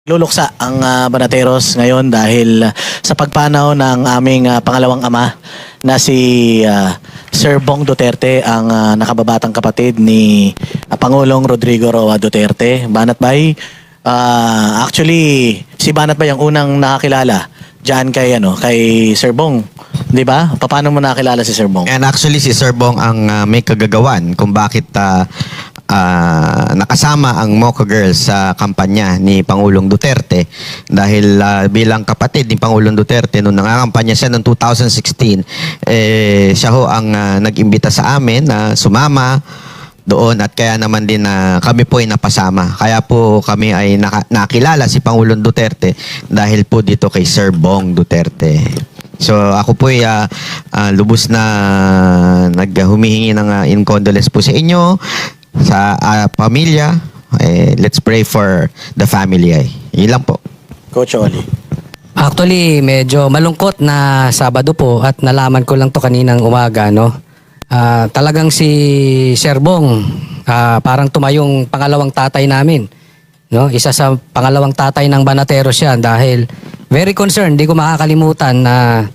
Luluksa ang Banateros ngayon dahil sa pagpanaw ng aming pangalawang ama na si Sir Bong Duterte, ang nakababatang kapatid ni Pangulong Rodrigo Roa Duterte. Banat Bay, actually si Banat Bay ang unang nakakilala diyan kay Sir Bong, 'di ba? Paano mo nakilala si Sir Bong? And actually si Sir Bong ang may kagagawan kung bakit nakasama ang Mocha Girls sa kampanya ni Pangulong Duterte dahil bilang kapatid ni Pangulong Duterte nung nangangampanya siya noong 2016, siya ho ang nag-imbita sa amin na sumama doon at kaya naman din kami po ay napasama. Kaya po kami ay nakilala si Pangulong Duterte dahil po dito kay Sir Bong Duterte. So ako po ay lubos na humihingi ng condolence po sa inyo, sa pamilya. Let's pray for the family. Yun lang po. Coach Oli. Actually, medyo malungkot na Sabado po at nalaman ko lang to kaninang umaga, no? Talagang si Sir Bong, parang tumayong pangalawang tatay namin, no? Isa sa pangalawang tatay ng Banateros siya dahil very concerned. Hindi ko makakalimutan na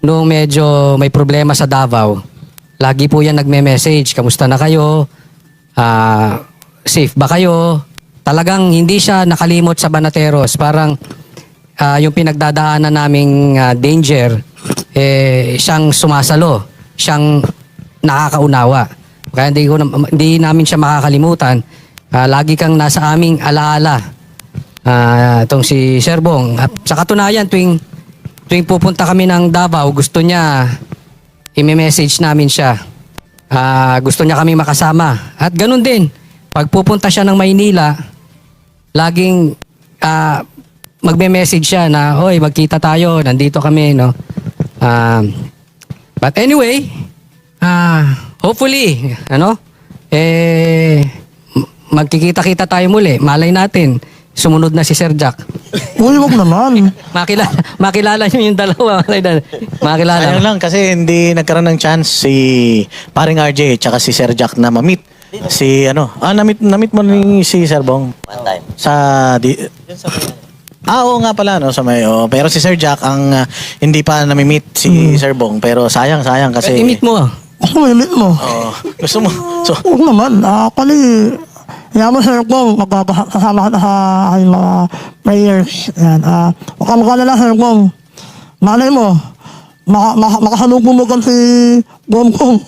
noong medyo may problema sa Davao, lagi po yan nagme-message, kamusta na kayo? Safe ba kayo? Talagang hindi siya nakalimot sa Banateros. Parang yung pinagdadaanan naming danger, siyang sumasalo, siyang nakakaunawa. Kaya hindi namin siya makakalimutan. Lagi kang nasa aming alaala. Itong si Sir Bong. At sa katunayan, tuwing pupunta kami ng Davao, gusto niya i-message namin siya. Gusto niya kami makasama. At ganun din, pag pupunta siya ng Maynila, laging magme-message siya na, "Hoy, magkita tayo, nandito kami," no? But anyway, hopefully, magkikita-kita tayo muli. Malay natin, sumunod na si Sir Jack. Uy, wag naman. Makilala niyo yung dalawa. Makilala. Sayang lang kasi hindi nagkaroon ng chance si paring RJ at si Sir Jack na ma-meet. Na-meet mo ni si Sir Bong? One time. Oo nga pala, no, pero si Sir Jack ang hindi pa nami-meet si Sir Bong, pero sayang kasi I-meet mo. Ako, ilit mo. gusto mo. So, Huwag naman. Actually, yaman sir ko, magkakasama ka sa aking mga prayers. Yan. Huwag ka magkalala sir ko. Malay mo, makasalubong mo kan si Gomgong.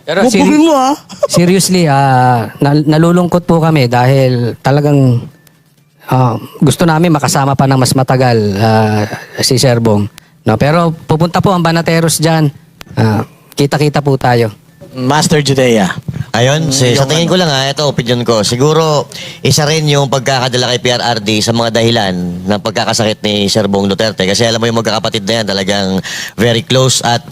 Pero Bubugin mo seriously, nalulungkot po kami dahil talagang gusto namin makasama pa ng mas matagal si Sir Bong. No, pero pupunta po ang Banateros dyan. Kita-kita po tayo. Master Judea. Ayun, sa tingin ko lang ito opinion ko. Siguro, isa rin yung pagkakadala kay PRRD sa mga dahilan ng pagkakasakit ni Sir Bong Duterte. Kasi alam mo yung magkakapatid na yan, talagang very close. At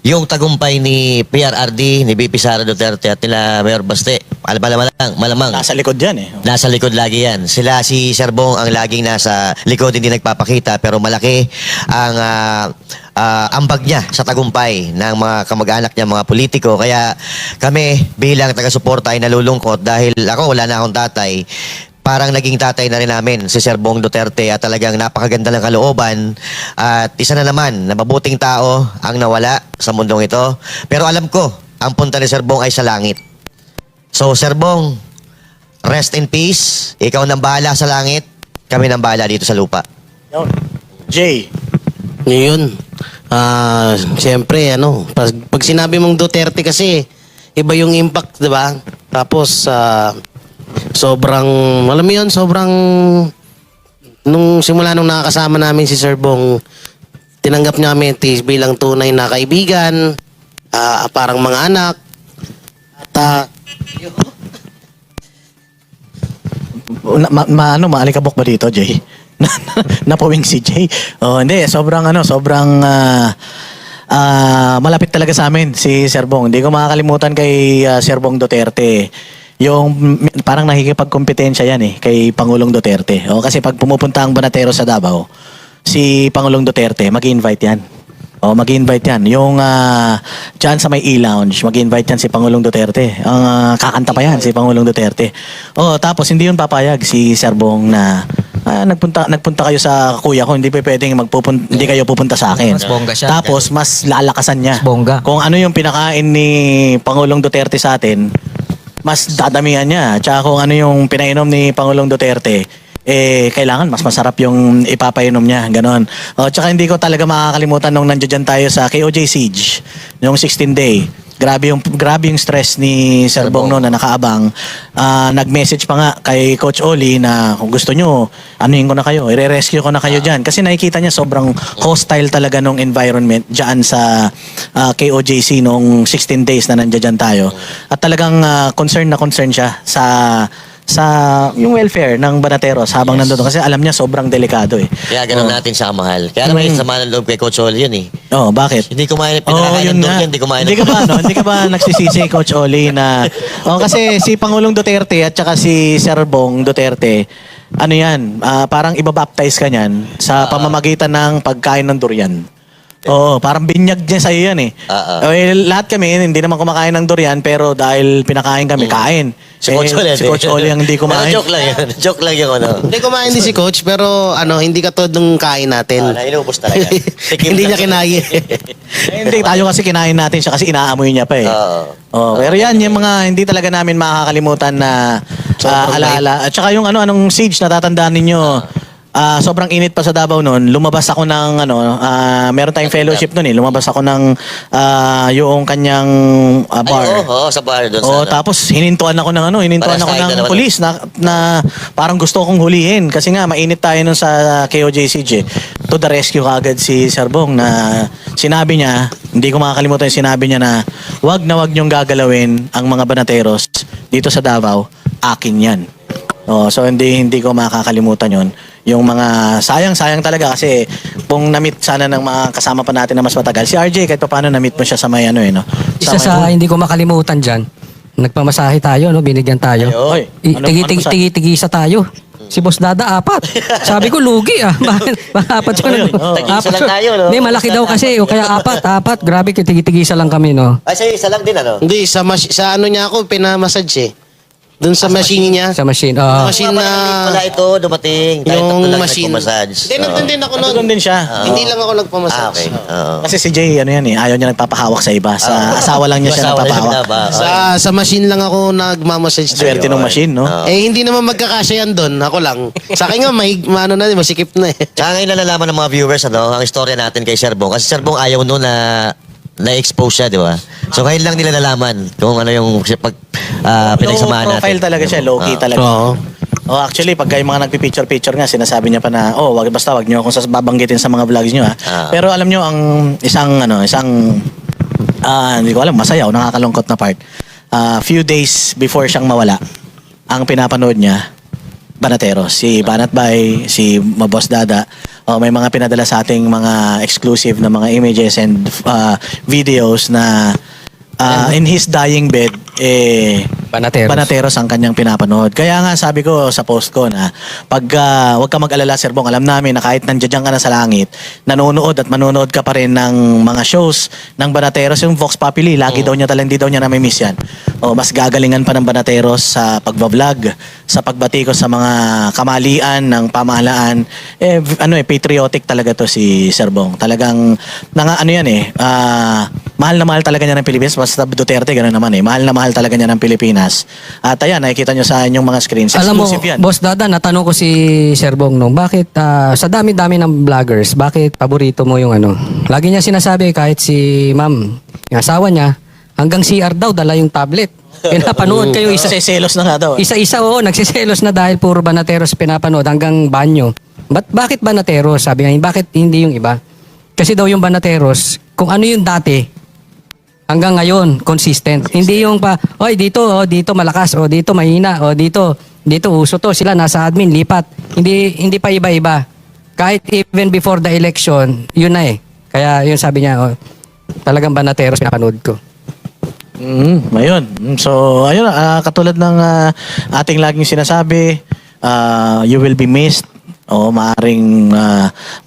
yung tagumpay ni PRRD, ni BP Sara Duterte at nila Mayor Baste, malamang. Nasa likod yan Nasa likod lagi yan. Si Sir Bong ang laging nasa likod, hindi nagpapakita. Pero malaki ang ambag niya sa tagumpay ng mga kamag-anak niya, mga politiko. Kaya kami bilang taga-suporta ay nalulungkot dahil ako wala na akong tatay. Parang naging tatay na rin namin si Sir Bong Duterte at talagang napakaganda ng kalooban at isa na naman na mabuting tao ang nawala sa mundong ito. Pero alam ko, ang punta ni Sir Bong ay sa langit. So Sir Bong, rest in peace. Ikaw nang bahala sa langit, kami nang bahala dito sa lupa. Jay. Ngayon, siyempre, pag sinabi mong Duterte kasi, iba yung impact, di ba? Tapos, sobrang, alam mo yun, nung simula nung nakakasama namin si Sir Bong, tinanggap niya kami bilang tunay na kaibigan, parang mga anak, at, maalikabok ba dito, Jay? Napawing si Jay. Hindi, sobrang malapit talaga sa amin si Sir Bong. Hindi ko makakalimutan kay Sir Bong Duterte. Yung parang nakikipagkompetensya yan kay Pangulong Duterte. Kasi pag pumupunta ang Banateros sa Davao, si Pangulong Duterte, mag-invite yan. Mag-invite yan. Yung dyan sa may E-Lounge, mag-invite yan si Pangulong Duterte. Kakanta pa yan si Pangulong Duterte. Tapos hindi yun papayag si Sir Bong na nagpunta kayo sa kuya ko, hindi pa pwedeng hindi kayo pupunta sa akin. Mas bongga siya. Tapos mas lalakasan niya. Mas bongga. Kung ano yung pinakain ni Pangulong Duterte sa atin, mas dadamihan niya. Tsaka kung ano yung pinainom ni Pangulong Duterte, kailangan mas masarap yung ipapainom niya, ganon. Tsaka hindi ko talaga makakalimutan nung nandiyan tayo sa KOJ Siege, yung 16 day. Grabe yung stress ni Sir Bong noon na nakaabang. Nag-message pa nga kay Coach Oli na kung gusto nyo, anuhin ko na kayo, i-rescue ko na kayo dyan. Kasi nakikita niya sobrang hostile talaga nung environment dyan sa KOJC nung 16 days na nandiyan tayo. At talagang concern siya sa yung welfare ng Banateros habang nandun. Kasi alam niya sobrang delikado eh. Kaya ganun natin siya kamahal. Kaya naman yung sama ng loob kay Coach Oli yun eh. Bakit? Hindi kumain, pinakain ng durian, hindi kumain Hindi ka ba nagsisisi, Coach Oli, na kasi si Pangulong Duterte at saka si Sir Bong Duterte, ano yan, parang ibabaptize ka niyan sa pamamagitan ng pagkain ng durian. Oo, parang binyag niya sa'yo yan eh. Lahat kami, hindi naman kumakain ng durian, pero dahil pinakain kami, kain. Si Coach Oli. Si Coach Oli ang hindi kumain. Pero joke lang yun. Joke lang yung ano. Hindi kumain din si Coach, pero hindi katulad ng kain natin. Inubos talaga. Hindi niya kinaya. Hindi, tayo kasi kinain natin siya kasi inaamoy niya pa eh. Pero yan, yung mga hindi talaga namin makakalimutan na alaala. At saka yung anong siege, natatandaan ninyo, sobrang init pa sa Davao noon. Lumabas ako ng meron tayong fellowship noon eh. Lumabas ako ng yung kanyang bar. Oo, sa bar doon. Tapos hinintuan ako ng pulis na parang gusto kong hulihin kasi nga mainit tayo nun sa KOJCG. To the rescue kaagad si Sir Bong na sinabi niya, hindi ko makakalimutan yung sinabi niya na wag niyong gagalawin ang mga Banateros dito sa Davao, akin yan. So hindi ko makakalimutan yon. Yung mga sayang talaga kasi kung na-meet sana ng mga kasama pa natin na mas matagal. Si RJ kahit paano na-meet mo siya sa may no? Isa sa hindi ko makalimutan dyan, nagpamasahe tayo, no? Binigyan tayo. Oy, Tigi-tigisa tayo. Si Boss Dada, 4. Sabi ko, lugi ah. Bakit yun? Tagi-isa lang tayo, no? Hindi, malaki daw kasi. O kaya 4. Grabe, tigi-tigisa lang kami, no? Ay, isa lang din ano? Hindi, sa niya ako, pinamassage eh. Doon sa machine niya. Sa machine. Machine na... Wala ito, dumating. Kahit Yung tatlo lang machine. nagpamassage. Hindi, nandun din ako nun. Doon din siya. Hindi lang ako nagpamassage. Okay. Oo. Kasi si Jay, yan eh, ayaw niya nagpapahawak sa iba. Sa asawa lang niya siya Asawa lang nagpapahawak. na ba? Sa machine lang ako nagmamassage. Swerte ng machine, no? Hindi naman magkakasya yan doon. Ako lang. Sa akin nga, masikip na eh. Tsaka ngayon nalalaman ng mga viewers ang istorya natin kay Sir Bong. Kasi Sir Bong ayaw noon na-expose siya, di ba? So ngayon lang nila nalaman kung ano yung pinagsamahan Low natin. profile talaga siya, low-key talaga. Oo. Actually, pag kayo mga nagpipicture-picture nga, sinasabi niya pa na, wag niyo akong babanggitin sa mga vlogs niyo ha. Pero alam niyo ang isang hindi ko alam, masaya o nakakalungkot na part. Few days before siyang mawala, ang pinapanood niya, Banateros, si Banat Bay, si Boss Dada, may mga pinadala sa ating mga exclusive na mga images and videos na in his dying bed, Banateros ang kanyang pinapanood. Kaya nga sabi ko sa post ko na pag wag ka mag-alala, Sir Bong, alam namin na kahit nandiyan ka na sa langit, nanonood at manonood ka pa rin ng mga shows ng Banateros, yung Vox Populi, lagi daw niya hindi daw niya nami-miss yan. Mas gagalingan pa ng Banateros sa pagbablog, sa pagbatikos sa mga kamalian ng pamahalaan. Patriotic talaga to si Sir Bong. Talagang mahal na mahal talaga niya ng Pilipinas. Basta Duterte, gano'n naman eh. Mahal na mahal talaga niya ng Pilipinas. At ayan, nakikita nyo sa inyong mga screens. Alam mo, Exclusive yan. Boss Dada, natanong ko si Sir Bong nung, bakit sa dami-dami ng vloggers, bakit paborito mo yung Lagi niya sinasabi kahit si ma'am, yung asawa niya, hanggang CR daw, dala yung tablet. Pinapanood kayo Selos na nga daw. isa-isa, nagsiselos na dahil puro Banateros pinapanood hanggang banyo. Bakit Banateros? Sabi nga, bakit hindi yung iba? Kasi daw yung Banateros, kung ano yung dati, hanggang ngayon, consistent. Hindi yung dito malakas, dito mahina, dito uso to. Sila nasa admin, lipat. Hindi pa iba-iba. Kahit even before the election, yun na eh. Kaya yun sabi niya, talagang Banateros pinapanood ko. Ayun. So, ayun, katulad ng ating laging sinasabi, you will be missed. Maaring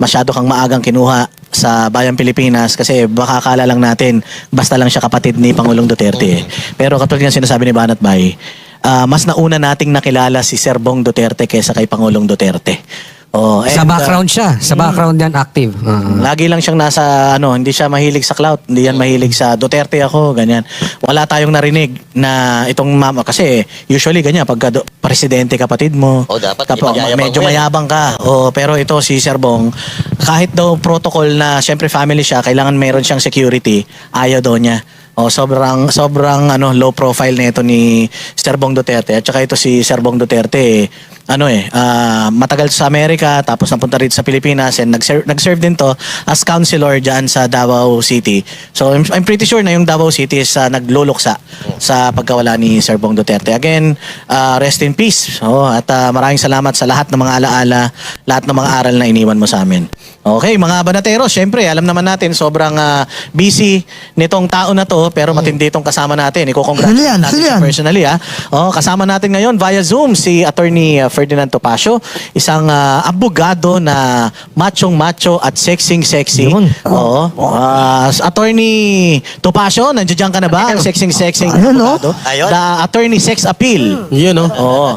masyado kang maagang kinuha sa Bayang Pilipinas kasi baka akala lang natin basta lang siya kapatid ni Pangulong Duterte. Pero katulad ng sinasabi ni Banat Bay, mas nauna nating nakilala si Sir Bong Duterte kaysa kay Pangulong Duterte. Oh, Sa and, background siya. Sa background yan active. lagi lang siyang nasa hindi siya mahilig sa clout, hindi yan mahilig sa Duterte ako, ganyan. Wala tayong narinig na itong mama kasi usually ganyan pagka presidente kapatid mo. O, dapat tapos ipagyayabang medyo mo yan. mayabang ka. Pero ito si Sir Bong, kahit daw protocol na syempre family siya, kailangan meron siyang security, ayaw daw niya. Sobrang low profile nito ni Sir Bong Duterte. At saka ito si Sir Bong Duterte matagal sa Amerika tapos napunta rito sa Pilipinas and nag-serve din to as councilor diyan sa Davao City. So I'm pretty sure na yung Davao City is nagluluksa sa pagkawala ni Sir Bong Duterte. Again, rest in peace. At maraming salamat sa lahat ng mga alaala, lahat ng mga aral na iniwan mo sa amin. Okay, mga banateros, syempre, alam naman natin sobrang busy nitong tao na to pero matindi itong kasama natin. Iko-congratulate natin siya personally. Kasama natin ngayon via Zoom si Attorney Ferdinand Topacio, isang abogado na machong-macho at sexing-sexy. Attorney Topacio, nandiyan ka na ba? Ang sexing-sexy Ayun, no? abogado. Ayun. The Attorney Sex Appeal. Yun, no? Oo.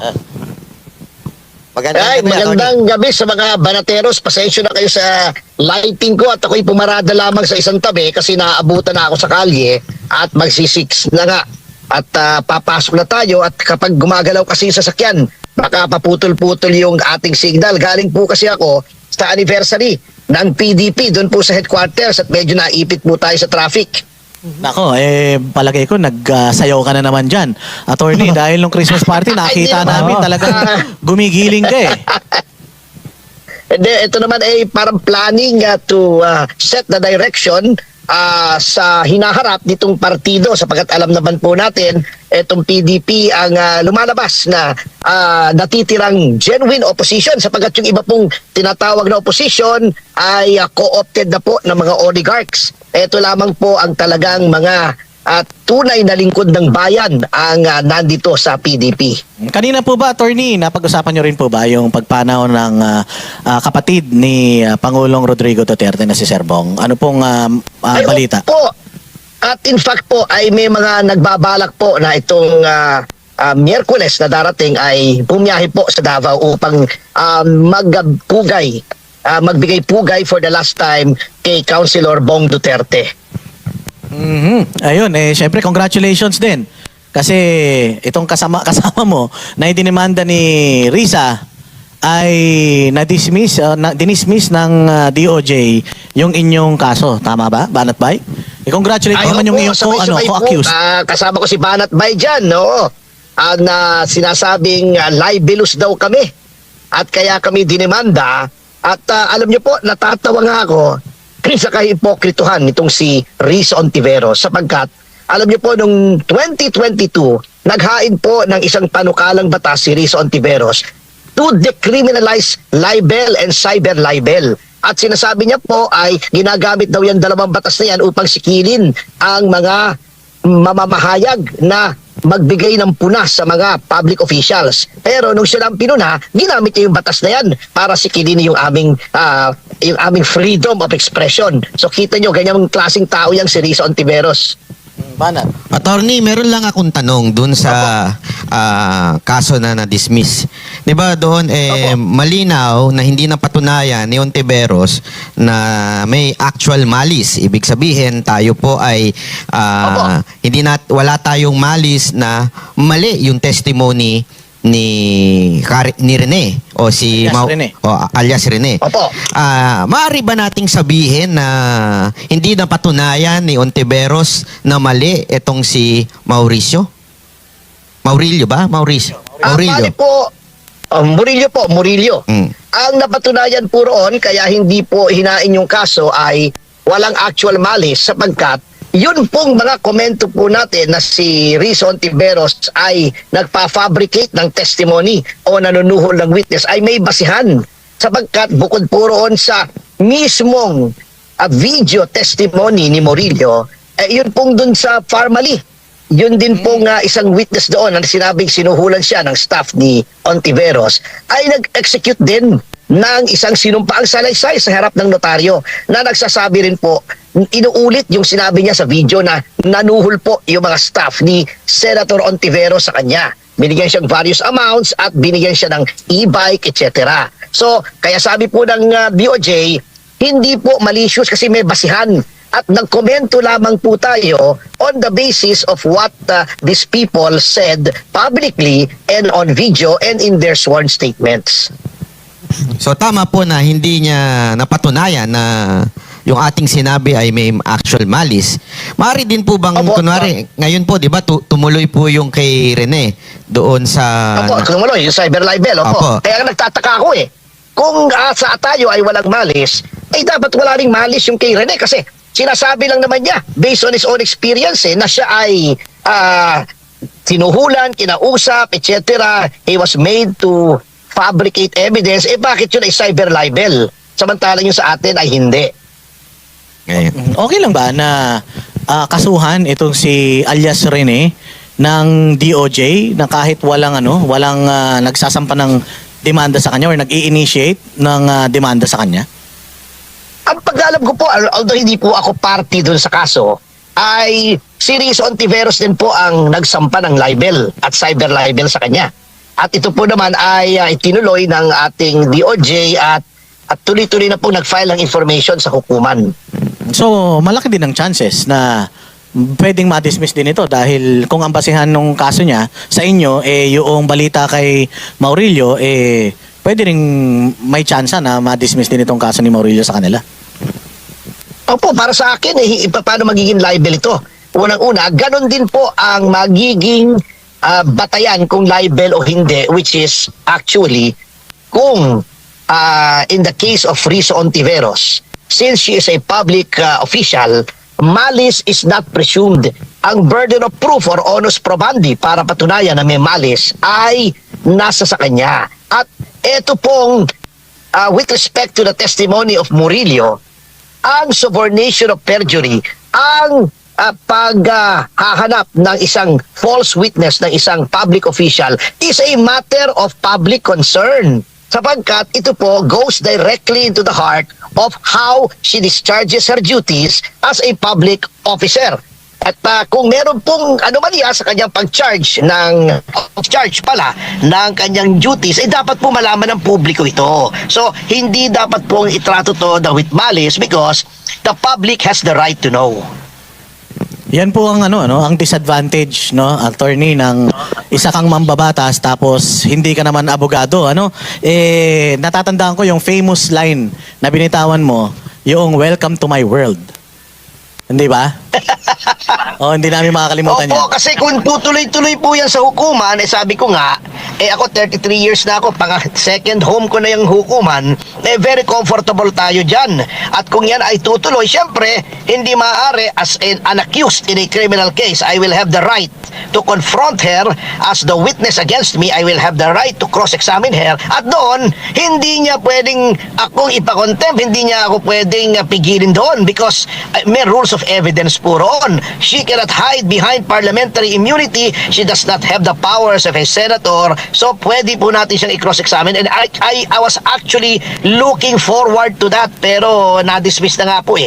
Magandang gabi sa mga banateros. Pasensya na kayo sa lighting ko at ako'y pumarada lamang sa isang tabi kasi naaabutan na ako sa kalye at magsisix na nga. At papasok na tayo at kapag gumagalaw kasi yung sasakyan, baka paputol-putol yung ating signal. Galing po kasi ako sa anniversary ng PDP doon po sa headquarters at medyo naipit po tayo sa traffic. Nako, palagay ko nagsayaw ka na naman dyan. Attorney, dahil nung Christmas party, nakita namin talagang gumigiling ka eh. Hindi, ito naman ay parang planning to set the direction sa hinaharap nitong partido sapagkat alam naman po natin itong PDP ang lumalabas na natitirang genuine opposition sapagkat yung iba pong tinatawag na opposition ay co-opted na po ng mga oligarchs. Ito lamang po ang talagang mga tunay na lingkod ng bayan ang nandito sa PDP. Kanina po ba, Attorney, napag-usapan nyo rin po ba yung pagpanaw ng kapatid ni Pangulong Rodrigo Duterte na si Sir Bong? Ano pong balita? Po. At in fact po ay may mga nagbabalak po na itong Miyerkules na darating ay bumiyahe po sa Davao upang magbigay pugay for the last time kay Councilor Bong Duterte. Ayun, syempre congratulations din. Kasi itong kasama mo na idinimanda ni Risa ay dinismiss ng DOJ yung inyong kaso. Tama ba? Banat Bay? I-congratulate naman yung iyong co-accused. Kasama ko si Banat Bay dyan, no? Ang sinasabing libelous daw kami. At kaya kami dinimanda. At alam niyo po, natatawa nga ako sa kahipokrituhan nitong si Risa Ontiveros sapagkat alam niyo po nung 2022 naghain po ng isang panukalang batas si Risa Ontiveros to decriminalize libel and cyber libel. At sinasabi niya po ay ginagamit daw yan dalawang batas na yan upang sikilin ang mga mamamahayag na magbigay ng puna sa mga public officials. Pero nung siya lang pinuna, ginamit niya yung batas na yan para sikilin yung aming freedom of expression. So kita nyo, ganyang klaseng tao yang si Risa Ontiveros. Banat. Attorney, meron lang akong tanong dun sa kaso na na-dismiss. 'Di ba doon malinaw na hindi napatunayan ni Ontiveros na may actual malice. Ibig sabihin, tayo po ay wala tayong malice na mali yung testimony ni Rene o si Rene. alias Rene. Opo. Maaari ba nating sabihin na hindi napatunayan ni Ontiveros na mali itong si Mauricio? Maurilio ba? Mauricio. Bali po, Murillo. Ang napatunayan po roon, kaya hindi po hinain yung kaso ay walang actual malice sapagkat yun pong mga komento po natin na si Risa Ontiveros ay nagpa-fabricate ng testimony o nanunuhol ng witness ay may basihan sapagkat bukod po roon sa mismong video testimony ni Murillo, yun pong dun sa Farmally. Yun din pong isang witness doon na sinabing sinuhulan siya ng staff ni Ontiveros ay nag-execute din ng isang sinumpaang salaysay sa harap ng notaryo na nagsasabi rin po, inuulit yung sinabi niya sa video na nanuhol po yung mga staff ni Senator Ontiveros sa kanya. binigyan siya ng various amounts at binigyan siya ng e-bike, etc. So, kaya sabi po ng DOJ, hindi po malicious kasi may basihan. At nagkomento lamang po tayo on the basis of what these people said publicly and on video and in their sworn statements. So tama po na hindi niya napatunayan na yung ating sinabi ay may actual malice. Maaari din po bang, Opo, kunwari, ngayon po, di ba, tumuloy po yung kay Rene doon sa... Opo, tumuloy, yung cyber libel. Opo. Kaya nagtataka ako kung sa tayo ay walang malice, ay dapat wala ring malice yung kay Rene kasi sinasabi lang naman niya, based on his own experience, na siya ay tinuhulan, kinausap, etc. He was made to fabricate evidence. Bakit yun ay cyber libel? Samantalang yung sa atin ay hindi. Ngayon. Okay lang ba na kasuhan itong si alias Rene ng DOJ na kahit walang nagsasampa ng demanda sa kanya or nag-i-initiate ng demanda sa kanya? Ang pag-alam ko po, although hindi po ako party dun sa kaso, ay si Rizzo Ontiveros din po ang nagsampa ng libel at cyber libel sa kanya. At ito po naman ay tinuloy ng ating DOJ at tuloy-tuloy na po nag-file ng information sa hukuman. So, malaki din ang chances na pwedeng ma-dismiss din ito dahil kung ang basihan ng kaso niya sa inyo, yung balita kay Maurilio, pwede rin may chance na ma-dismiss din itong kaso ni Maurilio sa kanila. Opo, para sa akin, paano magiging libel ito? Unang-una, ganon din po ang magiging batayan kung libel o hindi, which is actually kung in the case of Rizzo Ontiveros, since she is a public official, malice is not presumed. Ang burden of proof or onus probandi para patunayan na may malice ay nasa sa kanya. At ito pong, with respect to the testimony of Murillo, ang subornation of perjury, ang paghahanap ng isang false witness ng isang public official is a matter of public concern. Sapagkat ito po goes directly into the heart of how she discharges her duties as a public officer. At kung meron pong anomalya sa kanyang pag-charge ng kanyang duties, dapat po malaman ng publiko ito. So, hindi dapat pong itrato to with malice because the public has the right to know. Yan po ang ang disadvantage, attorney, ng isa kang mambabatas tapos hindi ka naman abogado, natatandaan ko yung famous line na binitawan mo, yung welcome to my world. Hindi ba? Hindi namin makakalimutan yan. Opo, kasi kung tutuloy-tuloy po yan sa hukuman, sabi ko nga, ako 33 years na ako, second home ko na yung hukuman, very comfortable tayo dyan. At kung yan ay tutuloy, syempre, hindi maaari as an accused in a criminal case, I will have the right to confront her as the witness against me. I will have the right to cross-examine her. At doon, hindi niya pwedeng akong ipakontempt, hindi niya ako pwedeng pigilin doon because may rules of evidence po roon. She cannot hide behind parliamentary immunity. She does not have the powers of a senator. So, pwede po natin siyang i-cross-examine. And I was actually looking forward to that. Pero, na-dismiss na nga po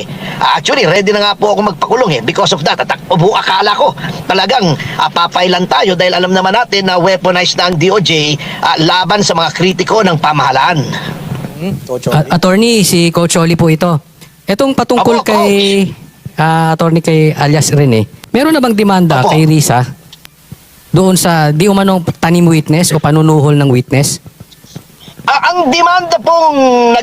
Actually, ready na nga po ako magpakulong because of that. At akala ko talagang papailan tayo dahil alam naman natin na weaponized na ang DOJ laban sa mga kritiko ng pamahalaan. Attorney, si Coach Oli po ito. Itong patungkol Opo, kay attorney kay alias Rene, meron na bang demanda Opo. kay Risa doon sa di umanong tanim witness o panunuhol ng witness? Ang demanda pong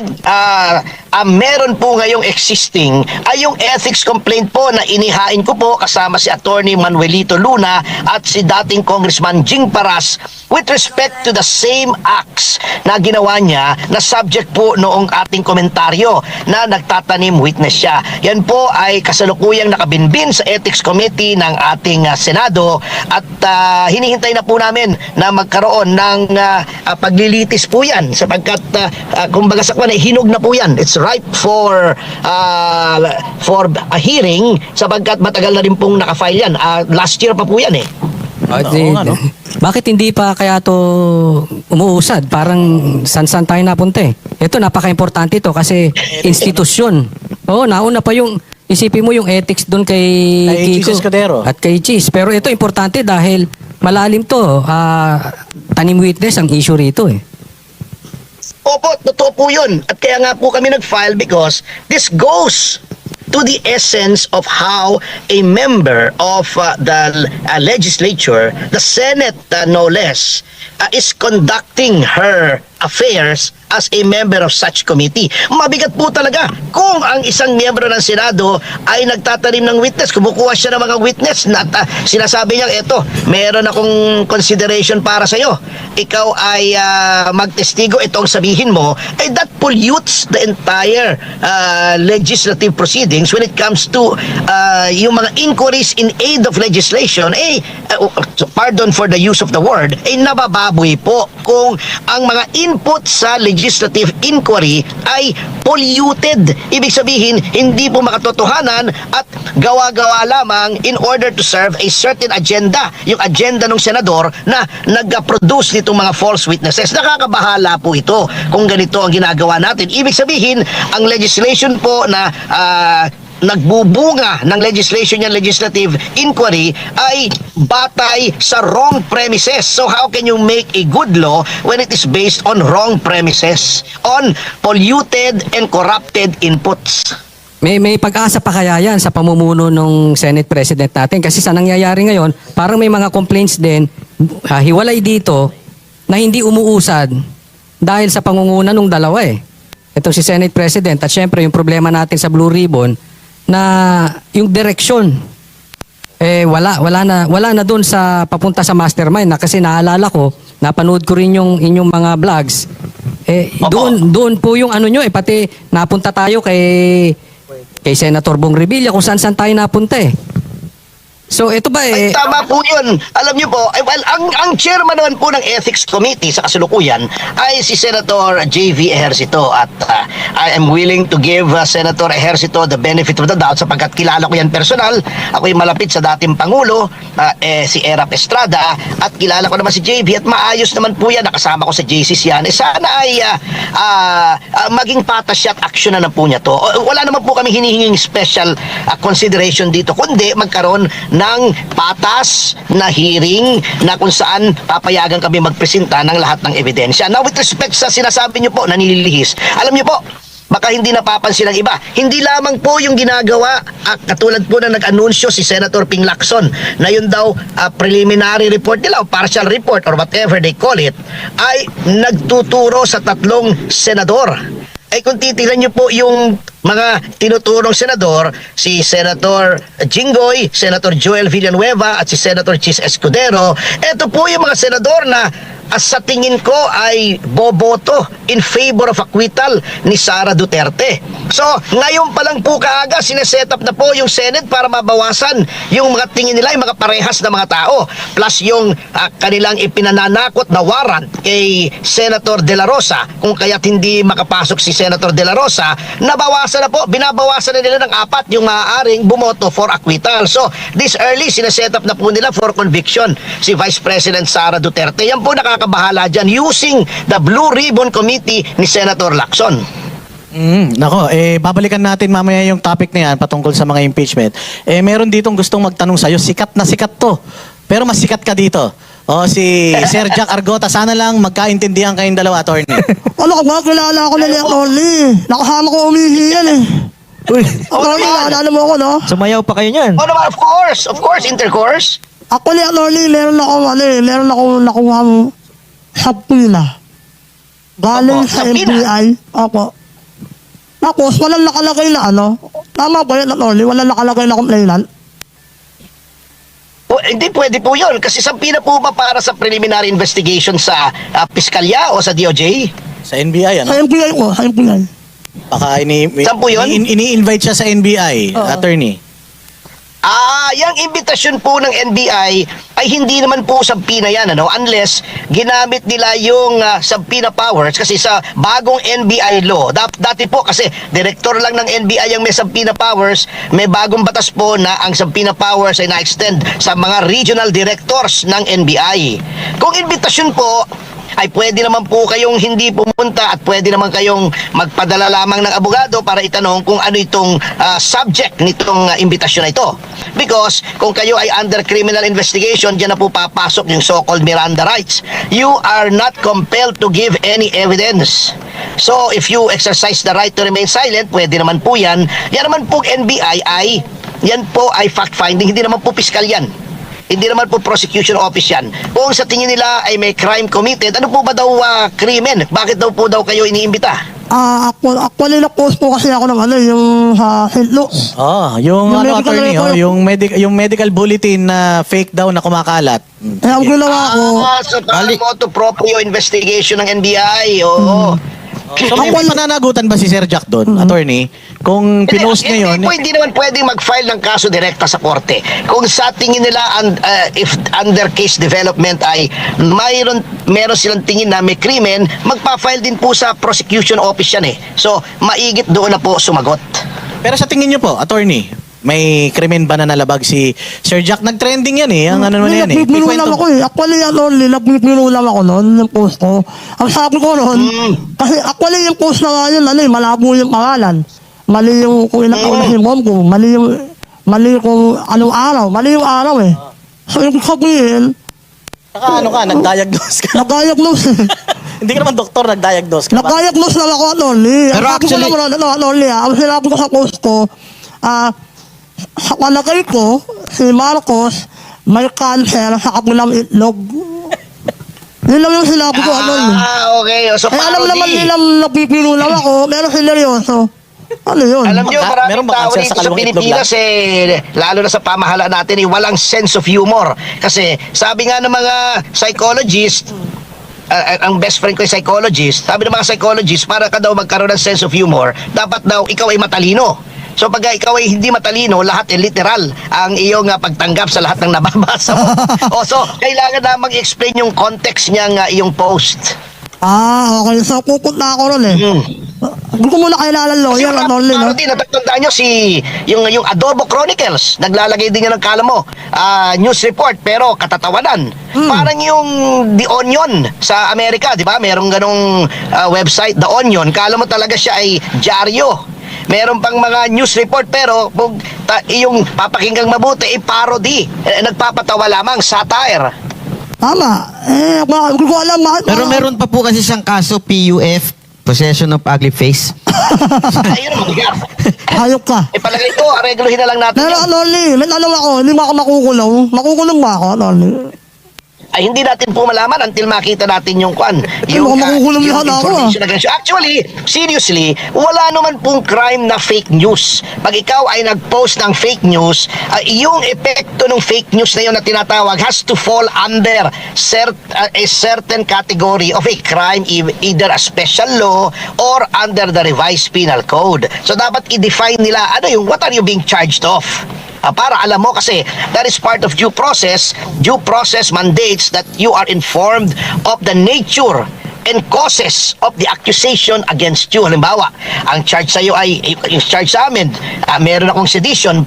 meron po ngayong existing ay yung ethics complaint po na inihain ko po kasama si Attorney Manuelito Luna at si dating Congressman Jing Paras with respect to the same acts na ginawa niya na subject po noong ating komentaryo na nagtatanim witness siya. Yan po ay kasalukuyang nakabinbin sa Ethics Committee ng ating Senado at hinihintay na po namin na magkaroon ng paglilitis po yan sapagkat kumbaga sa kwan hinog na po yan. It's ripe for a hearing sapagkat matagal na rin pong nakafile yan. Last year pa po yan Bakit hindi pa kaya to umuusad? Parang san-san tayo napunta Ito, napaka-importante to kasi institusyon. Nauna pa yung isipin mo yung ethics doon kay Kiko Cheese Escudero. at kay Cheese. Pero ito importante dahil malalim to. Tanim witness ang issue rito eh. Opo, totoo po yun. At kaya nga po kami nag-file because this goes to the essence of how a member of the legislature, the Senate no less, is conducting her affairs as a member of such committee. Mabigat po talaga kung ang isang miyembro ng Senado ay nagtatanim ng witness, kumukuha siya ng mga witness na sinasabi niya, eto, meron akong consideration para sa iyo. Ikaw ay magtestigo, ito ang sabihin mo, eh that pollutes the entire legislative proceedings when it comes to yung mga inquiries in aid of legislation, pardon for the use of the word, nabababoy po kung ang mga input sa legislative inquiry ay polluted. Ibig sabihin, hindi po makatotohanan at gawa-gawa lamang in order to serve a certain agenda. Yung agenda ng senador na nag-produce nitong mga false witnesses. Nakakabahala po ito kung ganito ang ginagawa natin. Ibig sabihin, ang legislation po na nagbubunga ng legislation yan, legislative inquiry, ay batay sa wrong premises. So how can you make a good law when it is based on wrong premises, on polluted and corrupted inputs? May pag-asa pa kaya yan sa pamumuno ng Senate President natin? Kasi sa nangyayari ngayon, parang may mga complaints din, hiwalay dito, na hindi umuusad dahil sa pangunguna ng dalawa eh. Ito si Senate President at syempre yung problema natin sa Blue Ribbon, na yung direksyon wala na doon sa papunta sa mastermind na, kasi naalala ko, napanood ko rin yung inyong mga vlogs. Doon po yung ano nyo pati napunta tayo kay Senator Bong Revilla kung saan tayo napunta eh. So ito ba Ay, tama po yun. Alam niyo po, well, ang chairman naman po ng Ethics Committee sa kasalukuyan ay si Senator J.V. Ejercito at I am willing to give Senator Ejercito the benefit of the doubt sapagkat kilala ko yan personal. Ako'y malapit sa dating Pangulo, si Erap Estrada, at kilala ko naman si J.V. at maayos naman po yan. Nakasama ko sa JCs yan. Sana ay maging patas siya at action na po niya to. Wala naman po kami hinihinging special consideration dito, kundi magkaroon ng patas na hearing na kung saan papayagan kami magpresenta ng lahat ng ebidensya. Now, with respect sa sinasabi niyo po na nililihis, alam niyo po, baka hindi napapansin ng iba. Hindi lamang po yung ginagawa, katulad po na nag-anunsyo si Senator Ping Lacson na yun daw preliminary report nila o partial report or whatever they call it, ay nagtuturo sa 3 senador. Ay kung titignan niyo po yung mga tinuturong senador, si Senator Jinggoy, Senator Joel Villanueva at si Senator Chis Escudero, ito po yung mga senador na sa tingin ko ay boboto in favor of acquittal ni Sara Duterte. So, ngayon pa lang po kaaga, sineset up na po yung Senate para mabawasan yung mga tingin nila, yung mga parehas na mga tao. Plus yung kanilang ipinananakot na warrant kay Senator De La Rosa. Kung kaya't hindi makapasok si Senator De La Rosa, nabawasan na po, binabawasan na nila ng 4 yung maaaring bumoto for acquittal. So, this early, sineset up na po nila for conviction si Vice President Sara Duterte. Yan po nakakabahala dyan using the Blue Ribbon Committee ni Senator Lacson. Nako, babalikan natin mamaya yung topic na yan patungkol sa mga impeachment. Meron ditong gustong magtanong sa'yo, sikat na sikat to. Pero mas sikat ka dito. Si Sir Jack Argota, sana lang magkaintindihan kayong dalawa, attorney. Ano ka ba? Kilala ako na ni Atty. Nakasama ko umihi yan eh. Uy, Atty, naalala mo ako, no? sumayaw pa kayo niyan. Oh, naman, of course, intercourse. Ako ni Atty, meron akong nakuha subpoena. Galing Opo, sa subpoena? NBI. Opo. Tapos, walang nakalagay na ano. Tama ba yun, Atty? Walang nakalagay na complainant. Hindi pwede po yun kasi sampina po ba para sa preliminary investigation sa piskalya o sa DOJ? Sa NBI, Sa ano? NBI ko, sa NBI. Baka Saan po yun? ini-invite siya sa NBI, attorney. Yung imbitasyon po ng NBI ay hindi naman po sampina yan, ano? Unless ginamit nila yung sampina powers kasi sa bagong NBI law. Dati po kasi direktor lang ng NBI ang may sampina powers, may bagong batas po na ang sampina powers ay na-extend sa mga regional directors ng NBI. Kung imbitasyon po ay pwede naman po kayong hindi pumunta at pwede naman kayong magpadala lamang ng abogado para itanong kung ano itong subject nitong imbitasyon na ito. Because kung kayo ay under criminal investigation, dyan na po papasok yung so-called Miranda rights. You are not compelled to give any evidence. So if you exercise the right to remain silent, pwede naman po yan. Yan naman po NBI yan po ay fact-finding, hindi naman po piskal yan. Hindi naman po prosecution office yan. Kung sa tingin nila ay may crime committed, ano po ba daw krimen? Bakit daw po kayo iniimbita? Actually, na-post po kasi ako ng yung sa St. Luke's. Yung Yung medical attorney, report. yung medical bulletin na fake daw na kumakalat. Eh, ang ginawa ko, So parang motu proprio investigation ng NBI, oo. So may pananagutan ba si Sir Jack doon, attorney? Kung pinost niya yun, Hindi naman pwedeng mag-file ng kaso direkta sa korte. Kung sa tingin nila, if under case development ay meron silang tingin na may krimen, magpa-file din po sa prosecution office yan eh. So, maigit doon na po sumagot. pero sa tingin niyo po, attorney, may krimen ba na nalabag si Sir Jack? Nag-trending yan eh. Ang ano naman yan eh. nagbinulam Ikwento ako mo. Actually, nagbinulam ako noon, yung post ko. Ang sabi ko noon, kasi actually yung post na nga yun, malabo yung pangalan. Mali yung kung ilang taon na si mom ko, mali kung anong araw, mali yung araw eh. So yung sabihin, Saka ano ka, nag-diagnose ka. nag-diagnose eh. Hindi ka naman doktor, nag-diagnose ka. Nag-diagnose lang ako, Anoli. Pero Ang sabi actually- ko naman, Anoli, ang sinabi ko sa post ko, sa palagay ko, si Marcos, may cancer sa kabilang itlog. Yun lang yung sinabi ko, Anoli. Okay. So, Eh, alam parody. naman nilang nagpipilo lang ako, pero seryoso. Ano yun? Alam nyo, Meron maraming ba tao cancer dito sa sa kalawang itlog Pilipinas lalo na sa pamahalaan natin, walang sense of humor. Kasi sabi nga ng mga psychologist, ang best friend ko ay psychologist, sabi ng mga psychologist, para ka daw magkaroon ng sense of humor, dapat daw ikaw ay matalino. So pag ikaw ay hindi matalino, lahat ay literal ang iyong pagtanggap sa lahat ng nababasa mo. So kailangan namang i-explain yung context niyang iyong post. Okay. So, pupunta ako ron eh. Hindi ko muna kailangan lawyer, Anoli, no? Parang din, natatandaan nyo yung Adobo Chronicles, naglalagay din yan ng kala mo, news report, pero katatawanan. Parang yung The Onion sa Amerika, di ba? Merong ganong website, The Onion, kala mo talaga siya ay dyaryo. Meron pang mga news report, pero yung papakinggang mabuti, parody. Nagpapatawa lamang, satire. Tama. Hindi ko alam. Pero meron pa po kasi siyang kaso, PUF, Possession of Ugly Face. Ayun, mabigat. Hayop ka. Palagay ko, aregluhin na lang natin Pero yan. Anoli, may alam ako, hindi mo ako makukulong. Makukulong ba ako, Anoli? Ay hindi natin po malaman until makita natin yung kwan. Mukhang makukulong yung lahat ako, information against you. Actually, seriously, wala naman pong crime na fake news. Pag ikaw ay nag-post ng fake news, yung epekto ng fake news na yun na tinatawag has to fall under a certain category of a crime, either a special law or under the revised penal code. So dapat i-define nila what are you being charged of? Para alam mo, kasi that is part of due process. Due process mandates that you are informed of the nature and causes of the accusation against you. Halimbawa, ang charge sa iyo ay yung charge sa amin, meron akong sedition.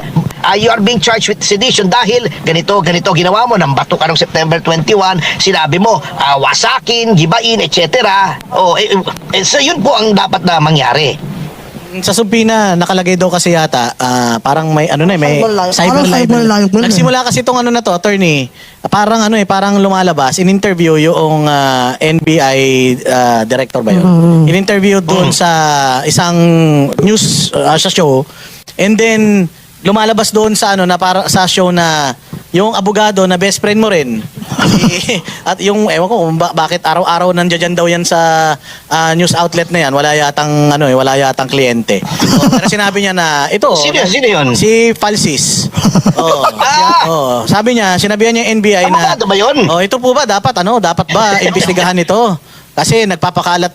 You are being charged with sedition dahil ganito ginawa mo, nang bato ka noong September 21, sinabi mo, wasakin, gibain, etc. So yun po ang dapat na mangyari. Sa subpina, nakalagay daw kasi yata, parang may may Cyber libel. cyber Parang cyber libel. libel. Nagsimula kasi itong na to, attorney, parang parang lumalabas, in-interview yung NBI director ba yun? In-interview doon sa isang news sa show, and then lumalabas doon sa sa show na yung abogado na best friend mo rin. At yung ewan ko bakit araw-araw nandiyan daw yan sa news outlet na yan, wala yatang kliyente. Pero sinabi niya na ito. Sino yun? Si Falsis. Sabi niya, sinabihan niya yung NBI na Abogado ba yun? ito po ba dapat ba imbestigahan ito? Kasi nagpapakalat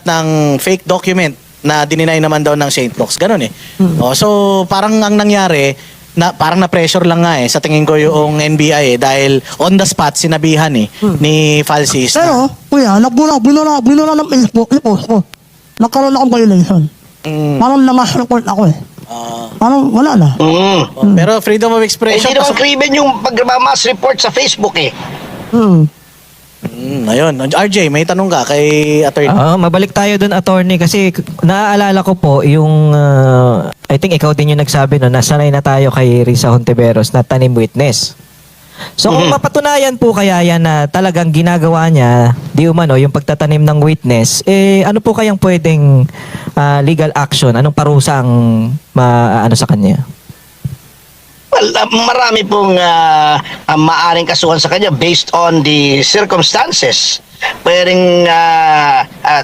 ng fake document na dininay naman daw ng St. Luke's. Ganun eh. So parang ang nangyari, parang na-pressure lang nga sa tingin ko yung NBI dahil on the spot sinabihan ni Falsis. Pero, kuya, binura ng Facebook, i-post ko. Nagkaroon akong violation. Parang na-mass report ako eh. Parang wala na. Pero freedom of expression. Hindi naman krimen yung pag-mass report sa Facebook eh. Ayun. RJ, may tanong ka kay attorney. Mabalik tayo dun, attorney, kasi naaalala ko po yung, I think ikaw din yung nagsabi no, nasanay na tayo kay Risa Hontiveros na tanim witness. So kung mapatunayan po kaya yan na talagang ginagawa niya, di umano, yung pagtatanim ng witness, ano po kayang pwedeng legal action? Anong parusa ang ano sa kanya? Well, marami pong maaring kasuhan sa kanya based on the circumstances. Pwedeng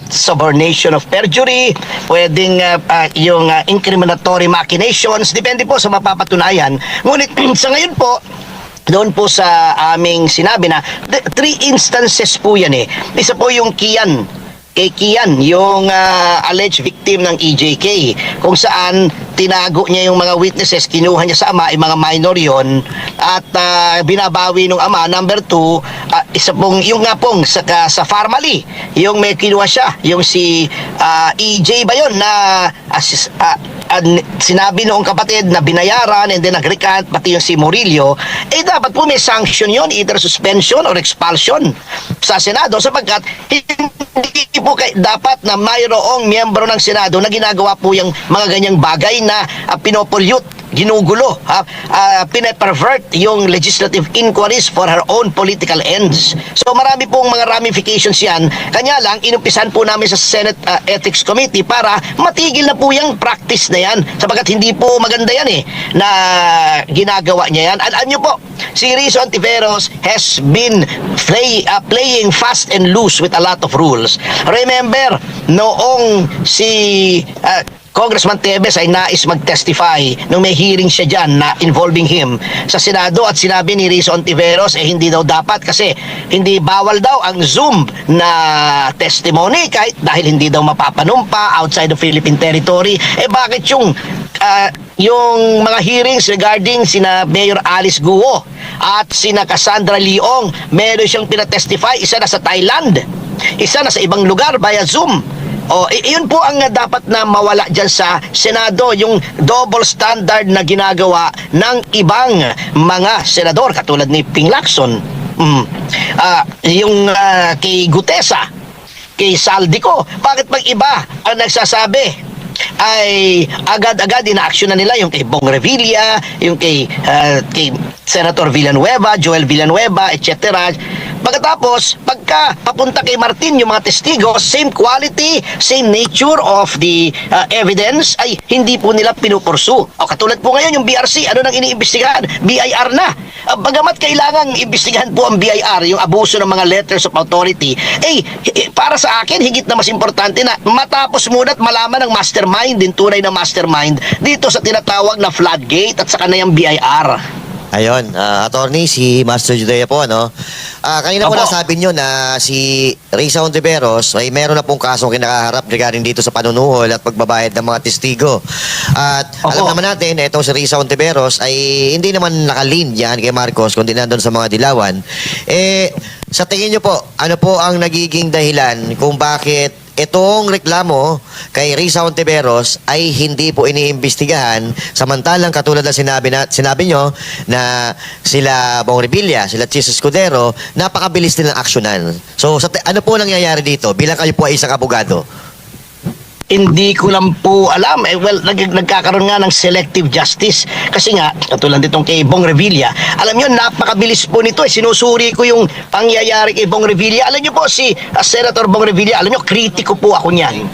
subornation of perjury, pwedeng yung incriminatory machinations, depende po sa mapapatunayan. Ngunit sa ngayon po, doon po sa aming sinabi na 3 instances po yan eh. Isa po yung kay Kian, yung alleged victim ng EJK, kung saan tinago niya yung mga witnesses, kinuha niya sa ama, yung mga minor yon, at binabawi ng ama. Number 2, isa pong, yung nga pong sa Farmally, yung may kinuha siya, yung si EJ ba yun, na sinabi noong kapatid na binayaran and then nag-recant, pati yung si Murillo, dapat po may sanction yon, either suspension or expulsion sa Senado, sapagkat hindi po dapat na mayroong miyembro ng Senado na ginagawa po yung mga ganyang bagay na pinopollute, ginugulo, pinapervert yung legislative inquiries for her own political ends. So marami pong mga ramifications yan. Kanya lang, inumpisan po namin sa Senate Ethics Committee para matigil na po yung practice na yan, sapagkat hindi po maganda yan na ginagawa niya yan. Alam niyo po, si Risa Hontiveros has been playing fast and loose with a lot of rules. Remember, noong si Congressman Tevez ay nais mag-testify nung may hearing siya dyan na involving him sa Senado, at sinabi ni Risa Hontiveros hindi daw dapat kasi hindi bawal daw ang Zoom na testimony kahit dahil hindi daw mapapanumpa outside the Philippine territory. Bakit yung mga hearings regarding sina Mayor Alice Guo at sina Cassandra Leong, meron siyang pinatestify, isa na sa Thailand, isa na sa ibang lugar via Zoom. Iyon po ang dapat na mawala dyan sa Senado, yung double standard na ginagawa ng ibang mga senador katulad ni Ping Lacson, yung kay Gutesa, kay Saldico. Bakit pag iba ang nagsasabi ay agad-agad ina-action na nila, yung kay Bong Revilla, yung kay Senator Villanueva, Joel Villanueva, etc. Pagkatapos, pagka papunta kay Martin, yung mga testigo, same quality, same nature of the evidence, ay hindi po nila pinupursu. Katulad po ngayon, yung BRC, ano nang iniimbestigahan? BIR na. Bagamat kailangan imbestigahan po ang BIR, yung abuso ng mga letters of authority, para sa akin, higit na mas importante na matapos muna at malaman ng mastermind, din tunay na mastermind, dito sa tinatawag na floodgate at sa kanayang BIR. Ayun, attorney, si Master Judea po, ano? Kanina po Opo. nasabi nyo na si Risa Hontiveros ay meron na pong kasong kinakaharap regarding dito sa panunuhol at pagbabayad ng mga testigo. At alam naman natin, itong si Risa Hontiveros ay hindi naman nakalin yan kay Marcos, kundi nandun sa mga dilawan. Sa tingin nyo po, ano po ang nagiging dahilan kung bakit itong reklamo kay Risa Hontiveros ay hindi po iniimbestigahan, samantalang katulad na sinabi nyo na sila Bong Revilla, sila Chis Escudero, napakabilis nilang aksyonan. So ano po nangyayari dito bilang kayo po ay isang abogado? Hindi ko lang po alam. Nagkakaroon nga ng selective justice. Kasi nga, katulad ditong kay Bong Revilla, alam nyo, napakabilis po nito. Sinusuri ko yung pangyayari kay Bong Revilla. Alam nyo po, si Senator Bong Revilla, alam nyo, kritiko po ako niyan.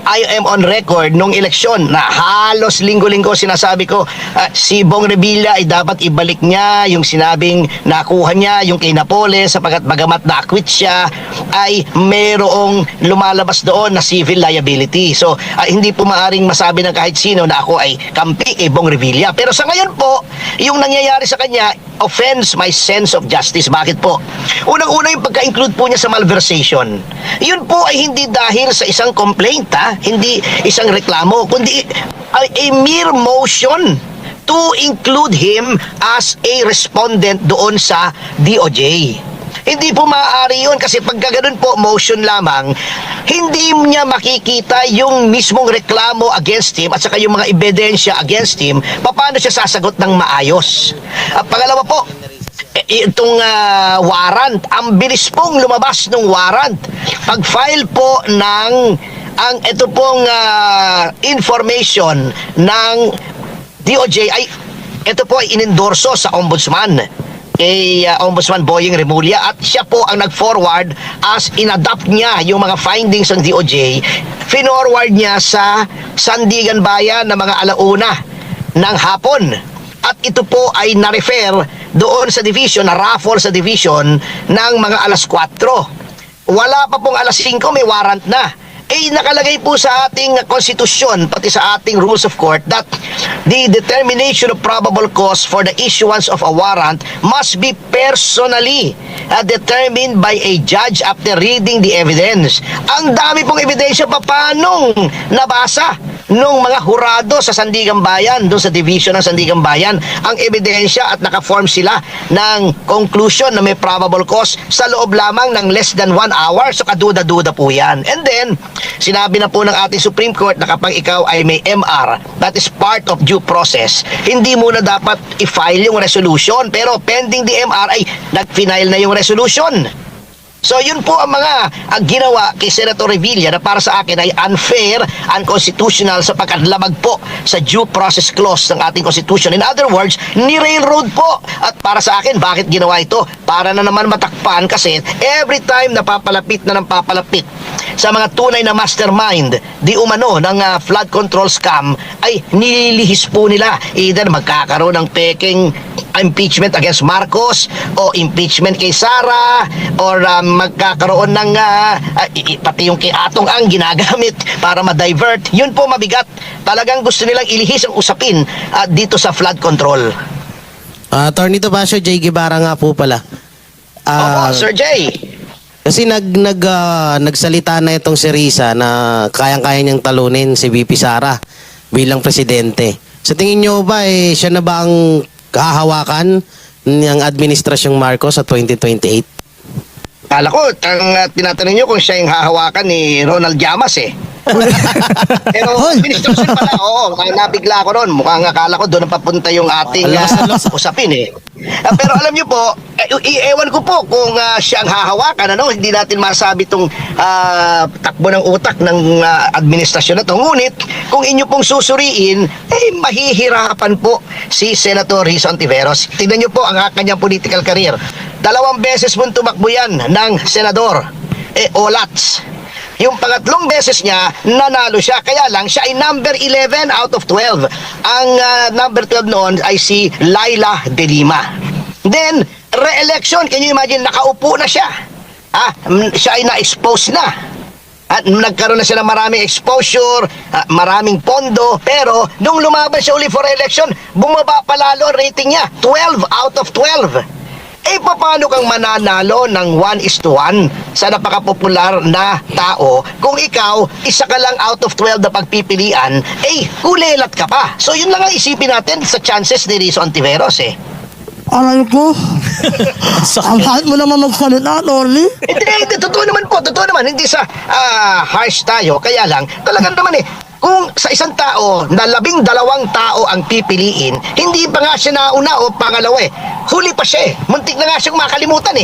I am on record nung eleksyon na halos linggo-linggo sinasabi ko, si Bong Revilla ay dapat ibalik niya yung sinabing nakuha niya, yung kay Napoles, sapagkat bagamat na-acquit siya, ay merong lumalabas doon na civil liability. So, hindi po maaring masabi ng kahit sino na ako ay kampi kay Bong Revilla. Pero sa ngayon po, yung nangyayari sa kanya offends my sense of justice. Bakit po? Unang-una yung pagka-include po niya sa malversation. Yun po ay hindi dahil sa isang complaint, hindi isang reklamo, kundi a mere motion to include him as a respondent doon sa DOJ. Hindi po maaari yun kasi pagka ganun po, motion lamang, hindi niya makikita yung mismong reklamo against him at saka yung mga ebidensya against him, paano siya sasagot ng maayos. At pangalawa po, itong warrant. Ang bilis pong lumabas ng warrant. Pag-file po ng ito pong information ng DOJ ay ito po ay inendorso sa Ombudsman kay Ombudsman Boying Remulla, at siya po ang nag-forward as inadapt niya yung mga findings ng DOJ, finorward niya sa Sandigan Bayan na mga alauna ng hapon. At ito po ay na-refer doon sa division, na-raffle sa division ng mga alas 4. Wala pa pong alas 5, may warrant na. Nakalagay po sa ating konstitusyon, pati sa ating rules of court, that the determination of probable cause for the issuance of a warrant must be personally determined by a judge after reading the evidence. Ang dami pong ebidensya pa paanong nabasa nung mga hurado sa Sandigan Bayan, doon sa division ng Sandigan Bayan, ang ebidensya, at naka-form sila ng conclusion na may probable cause sa loob lamang ng less than 1 hour. So kaduda-duda po yan. And then, sinabi na po ng ating Supreme Court na kapag ikaw ay may MR, that is part of due process, hindi mo na dapat i-file yung resolution, pero pending the MR ay nag-final na yung resolution. So yun po ang mga ginawa kay Senator Revilla na para sa akin ay unfair, unconstitutional, sapagkat labag po sa due process clause ng ating constitution. In other words, ni-railroad po. At para sa akin, bakit ginawa ito? Para na naman matakpan, kasi every time napapalapit na ng papalapit sa mga tunay na mastermind di umano ng flood control scam, ay nililihis po nila. Either magkakaroon ng peking impeachment against Marcos, o impeachment kay Sara, or magkakaroon ng pati yung kay Atong Ang ginagamit para ma-divert. Yun po mabigat. Talagang gusto nilang ilihis ang usapin dito sa flood control. Attorney Topacio, Jay Guevara nga po pala. Opo, Sir Jay. Kasi nagsalita na itong si Risa na kayang-kaya niyang talunin si VP Sara bilang presidente. Sa tingin niyo ba, siya na ba ang kahawakan ng administrasyong Marcos sa 2028? Kala ko, tinatanong niyo kung siya yung hahawakan ni Ronald Llamas Pero administrasyon pala, oo, nabigla ko ron. Mukhang akala ko doon papunta yung ating usapin pero alam niyo po, ewan ko po kung siya ang hahawakan, hindi natin masabi itong takbo ng utak ng administrasyon na ito. Ngunit, kung inyo pong susuriin, mahihirapan po si Senator Risa Hontiveros. Tignan niyo po ang kanyang political career. 2 beses pong tumakbo yan ng senador. Olats. Yung pangatlong beses niya, nanalo siya. Kaya lang, siya ay number 11 out of 12. Ang number 12 noon ay si Laila De Lima. Then, re-election, can you imagine, nakaupo na siya. Siya ay na-expose na. At nagkaroon na siya ng maraming exposure, maraming pondo, pero nung lumaban siya uli for election, bumaba palalo ang rating niya, 12 out of 12. Paano kang mananalo ng 1:1 sa napakapopular na tao kung ikaw, isa ka lang out of 12 na pagpipilian, kulelat ka pa. So yun lang ang isipin natin sa chances ni Risa Hontiveros Aray ko. Ang sakit mo naman magsalita, Tony. Hindi, totoo naman po, totoo naman. Hindi sa harsh tayo, kaya lang, talagang naman kung sa isang tao na 12 tao ang pipiliin, hindi pa nga siya nauna o pangalawa huli pa siya muntik na nga siyang makalimutan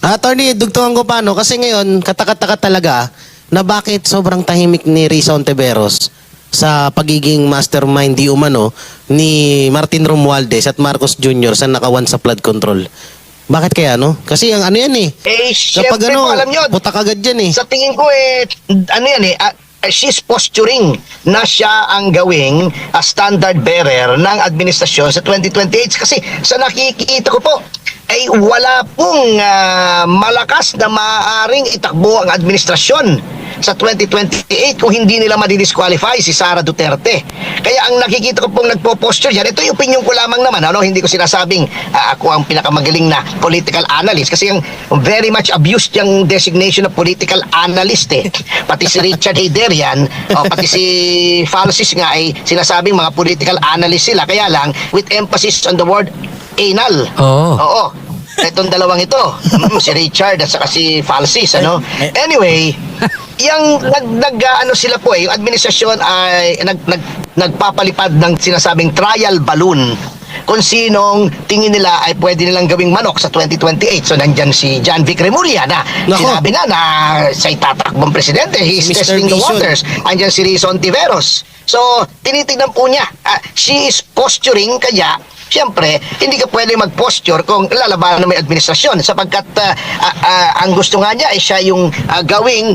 Attorney, dugtungan ko pa kasi ngayon, katakataka talaga na bakit sobrang tahimik ni Risa Hontiveros sa pagiging mastermind di umano ni Martin Romualdez at Marcos Jr. sa nakawan sa flood control. Bakit kaya Kasi ang yan kapag syempre po, alam nyo, putak agad yan sa tingin ko she's posturing na siya ang gawing standard bearer ng administrasyon sa 2028. Kasi sa nakikita ko po, wala pong malakas na maaaring itakbo ang administrasyon sa 2028 kung hindi nila madidisqualify si Sara Duterte. Kaya ang nakikita ko pong nagpo-posture yan, ito yung opinion ko lamang naman, hindi ko sinasabing ako ang pinakamagaling na political analyst, kasi yung very much abused yung designation of political analyst Pati si Richard Heyderian, pati si Falsis nga ay sinasabing mga political analyst sila, kaya lang with emphasis on the word anal. Oo. Itong dalawang ito, si Richard at saka si Falsis, Anyway, yung sila po yung administrasyon ay nagpapalipad ng sinasabing trial balloon kung sinong tingin nila ay pwede nilang gawing manok sa 2028. So nandyan si John Vic Remulla na Nako. sinabi na siya'y tatakbong presidente. He is Mr. testing the Vision. waters. Andyan si Rizon Tiveros. So tinitignan po niya. She is posturing kaya siyempre, hindi ka pwede mag-posture kung lalabanan ng may administrasyon sapagkat ang gusto nga niya ay siya yung gawing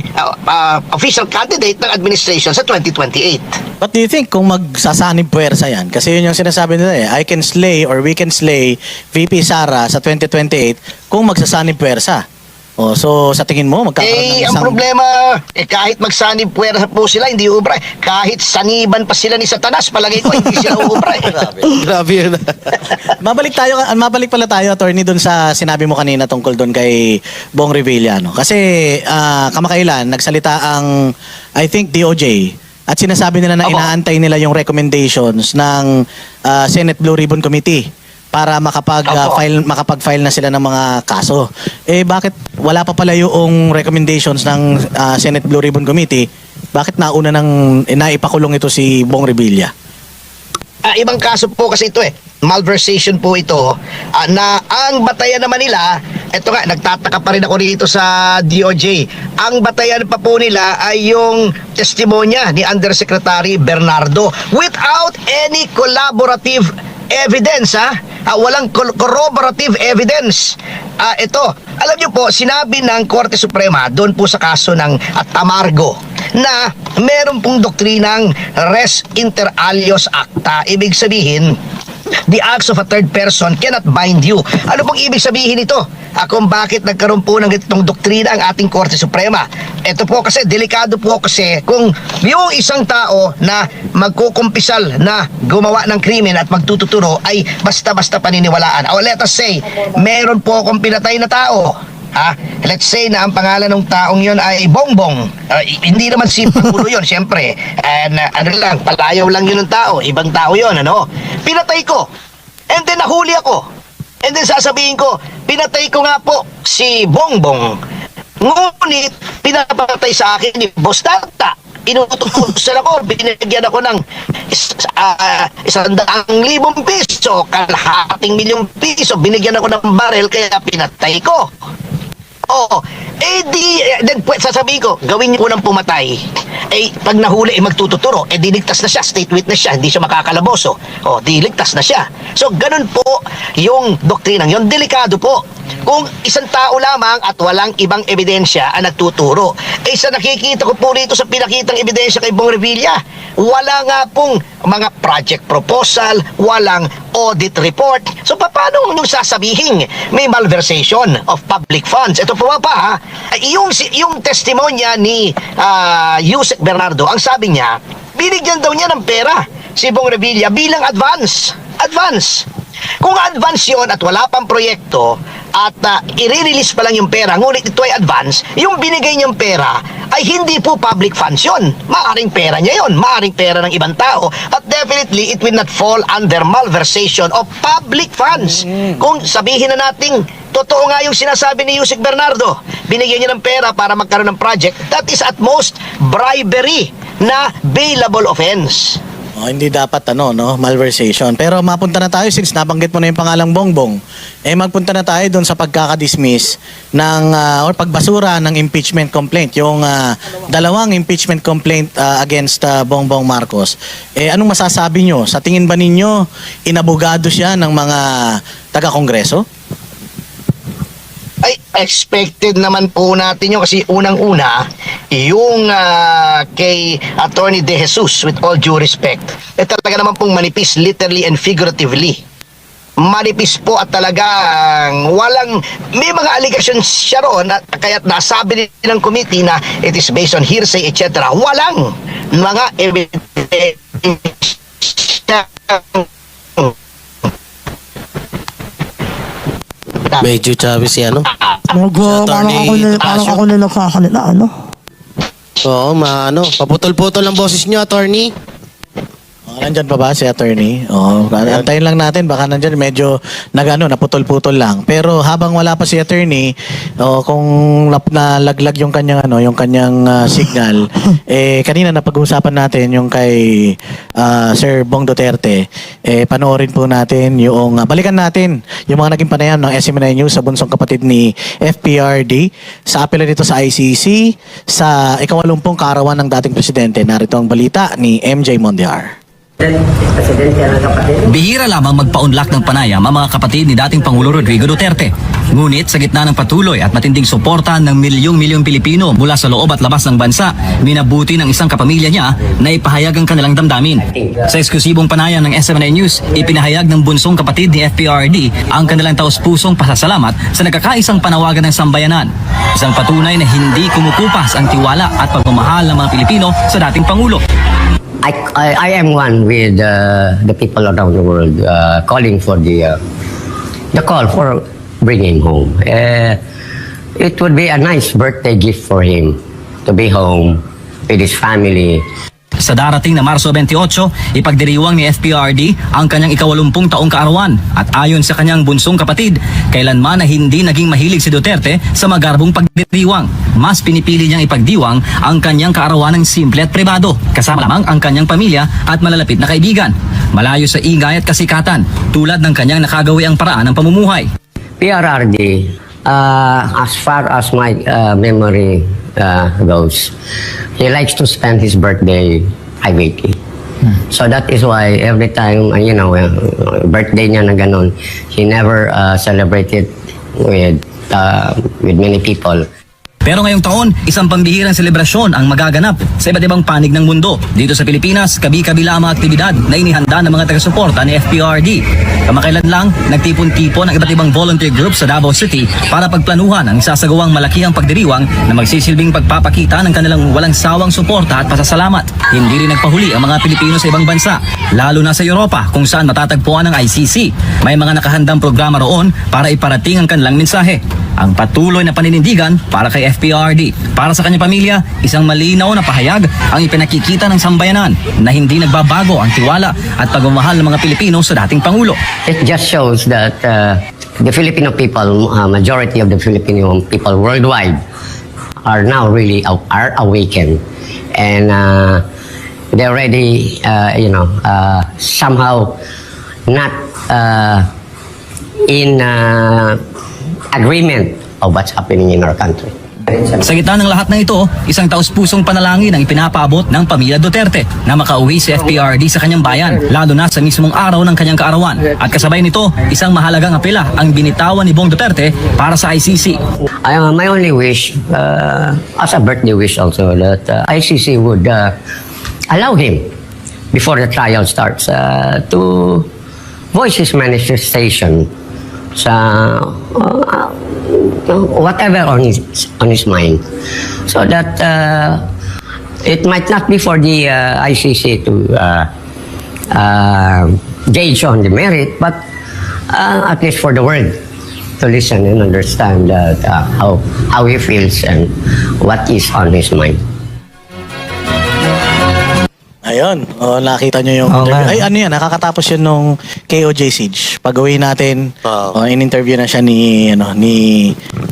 official candidate ng administration sa 2028. What do you think kung magsasanib puwersa yan? Kasi yun yung sinasabi nila I can slay or we can slay VP Sara sa 2028 kung magsasanib puwersa. Oh, so sa tingin mo magkakaroon ng Ang isang... problema, kahit magsanib puwersa po sila, hindi ubray. Kahit saniban pa sila ni Satanas, palagay ko, hindi sila ubray. Grabe yun. Mabalik pala tayo, attorney, doon sa sinabi mo kanina tungkol doon kay Bong Revilla. No? Kasi kamakailan, nagsalita ang, I think, DOJ at sinasabi nila na Opo. inaantay nila yung recommendations ng Senate Blue Ribbon Committee para makapag-file na sila ng mga kaso. Bakit wala pa pala yung recommendations ng Senate Blue Ribbon Committee? Bakit nauna naipakulong ito si Bong Revilla? Ibang kaso po kasi ito malversation po ito na ang batayan naman nila, eto nga, nagtataka pa rin ako dito sa DOJ. Ang batayan pa po nila ay yung testimonya ni Undersecretary Bernardo without any collaborative evidence, walang corroborative evidence. Ito, alam niyo po, sinabi ng Korte Suprema doon po sa kaso ng Tamargo na meron pong doktrinang res inter alios acta. Ibig sabihin, the acts of a third person cannot bind you. Ano pong ibig sabihin nito? Kung bakit nagkaroon po ng itong doktrina ang ating Korte Suprema? Ito po kasi, delikado po kasi kung yung isang tao na magkukumpisal na gumawa ng krimen at magtututuro ay basta-basta paniniwalaan. O let us say, meron po akong pinatay na tao. Let's say na ang pangalan ng taong yon ay Bongbong. Hindi naman si Pangulo yon, siyempre. Ano lang, palayaw lang yun ng tao. Ibang tao yon, ano? Pinatay ko. And then nahuli ako. And then sasabihin ko, pinatay ko nga po si Bongbong. Ngunit, pinapatay sa akin ni Boss Tata. Inutusan ako, binigyan ako ng 100,000 piso, kalahating milyong piso, binigyan ako ng barel kaya pinatay ko. Sasabihin ko, gawin niyo unang pumatay. Pag nahuli, magtututuro. Diligtas na siya, state witness siya, hindi siya makakalaboso. Diligtas na siya. So, ganun po yung doktrinang yun. Delikado po. Kung isang tao lamang at walang ibang ebidensya ang nagtuturo. Sa nakikita ko po rito sa pinakitang ebidensya kay Bong Revilla, wala nga pong mga project proposal, walang audit report. So, paano nung sasabihin may malversation of public funds? Ito po pa, yung testimonya ni Yusek Bernardo, ang sabi niya, binigyan daw niya ng pera si Bong Revilla bilang advance. Kung advance yun at wala pang proyekto at i-release pa lang yung pera, ngunit ito ay advance, yung binigay niyang pera ay hindi po public funds yun. Maaring pera niya yun, maaring pera ng ibang tao, at definitely it will not fall under malversation of public funds. Kung sabihin na nating totoo nga yung sinasabi ni Yusek Bernardo, binigyan niya ng pera para magkaroon ng project, that is at most bribery na bailable offense. Hindi dapat malversation. Pero mapunta na tayo since nabanggit mo na yung pangalang Bongbong. Magpunta na tayo doon sa pagkakadismiss ng or pagbasura ng impeachment complaint, yung dalawang impeachment complaint against Bongbong Marcos. Anong masasabi nyo? Sa tingin ba ninyo inabogado siya ng mga taga-kongreso? Ay, expected naman po natin yun kasi unang-una, yung kay Attorney De Jesus, with all due respect, talaga naman pong manipis literally and figuratively. Manipis po at talagang may mga allegations siya roon at kaya't nasabi ng committee na it is based on hearsay, etc. Walang mga evidence. Medyo chubby si ano. Medyo parang ako na nagsasalita, ano? Oo, paputol-putol ang boses niyo, attorney. Nandyan pa ba si attorney? Antayin lang natin, baka nandyan medyo naputol-putol lang. Pero habang wala pa si attorney, kung nalaglag yung kanyang signal, kanina napag-uusapan natin yung kay Sir Bong Duterte. Panoorin po natin balikan natin yung mga naging panayam ng SMNI News sa bunsong kapatid ni FPRD sa apela nito sa ICC sa 80 kaarawan ng dating presidente. Narito ang balita ni MJ Mondiar. Bihira lamang magpaunlak ng panayam ang mga kapatid ni dating Pangulo Rodrigo Duterte. Ngunit sa gitna ng patuloy at matinding suporta ng milyong-milyong Pilipino mula sa loob at labas ng bansa, minabuti ng isang kapamilya niya na ipahayag ang kanilang damdamin. Sa eksklusibong panayam ng SMNI News, ipinahayag ng bunsong kapatid ni FPRD ang kanilang taos-pusong pasasalamat sa nagkakaisang panawagan ng sambayanan. Isang patunay na hindi kumukupas ang tiwala at pagmamahal ng mga Pilipino sa dating Pangulo. I am one with the people around the world calling for the call for bringing him home. It would be a nice birthday gift for him to be home with his family. Sa darating na Marso 28, ipagdiriwang ni FPRD ang kanyang 80 taong kaarawan at ayon sa kanyang bunsong kapatid, kailanman na hindi naging mahilig si Duterte sa magarbong pagdiriwang. Mas pinipili niyang ipagdiwang ang kanyang kaarawan ng simple at pribado, kasama lamang ang kanyang pamilya at malalapit na kaibigan. Malayo sa ingay at kasikatan, tulad ng kanyang nakagawiang paraan ng pamumuhay. PRRD, as far as my memory goes, he likes to spend his birthday privately. So that is why every time, birthday niya na ganun, he never celebrated with many people. Pero ngayong taon, isang pambihirang selebrasyon ang magaganap sa iba't ibang panig ng mundo. Dito sa Pilipinas, kabi-kabila ang mga aktibidad na inihanda ng mga taga-suporta ni FPRD. Kamakailan lang, nagtipon-tipon ang iba't ibang volunteer groups sa Davao City para pagplanuhan ang isasagawang malakihang pagdiriwang na magsisilbing pagpapakita ng kanilang walang sawang suporta at pasasalamat. Hindi rin nagpahuli ang mga Pilipino sa ibang bansa, lalo na sa Europa kung saan matatagpuan ang ICC. May mga nakahandang programa roon para iparating ang kanilang mensahe. Ang patuloy na paninindigan para kay FPRD. Para sa kanyang pamilya, isang malinaw na pahayag ang ipinakikita ng sambayanan na hindi nagbabago ang tiwala at pagmamahal ng mga Pilipino sa dating Pangulo. It just shows that the Filipino people, majority of the Filipino people worldwide, are now really awakened, and they already, somehow not in agreement of what's happening in our country. Sa gitna ng lahat ng ito, isang taos-pusong panalangin ang ipinapaabot ng pamilya Duterte na makauwi si FPRD sa kanyang bayan, lalo na sa mismong araw ng kanyang kaarawan. At kasabay nito, isang mahalagang apela ang binitawan ni Bong Duterte para sa ICC. My only wish, as a birthday wish also, that ICC would allow him, before the trial starts, to voice his manifestation sa whatever on his mind, so that it might not be for the ICC to gauge on the merit, but at least for the world to listen and understand how he feels and what is on his mind. Ayun, nakita nyo yung Oo interview. nga. Ay, ano yan, nakakatapos yun nung KOJ Siege. Pag-uwi natin, Oo. in-interview na siya ni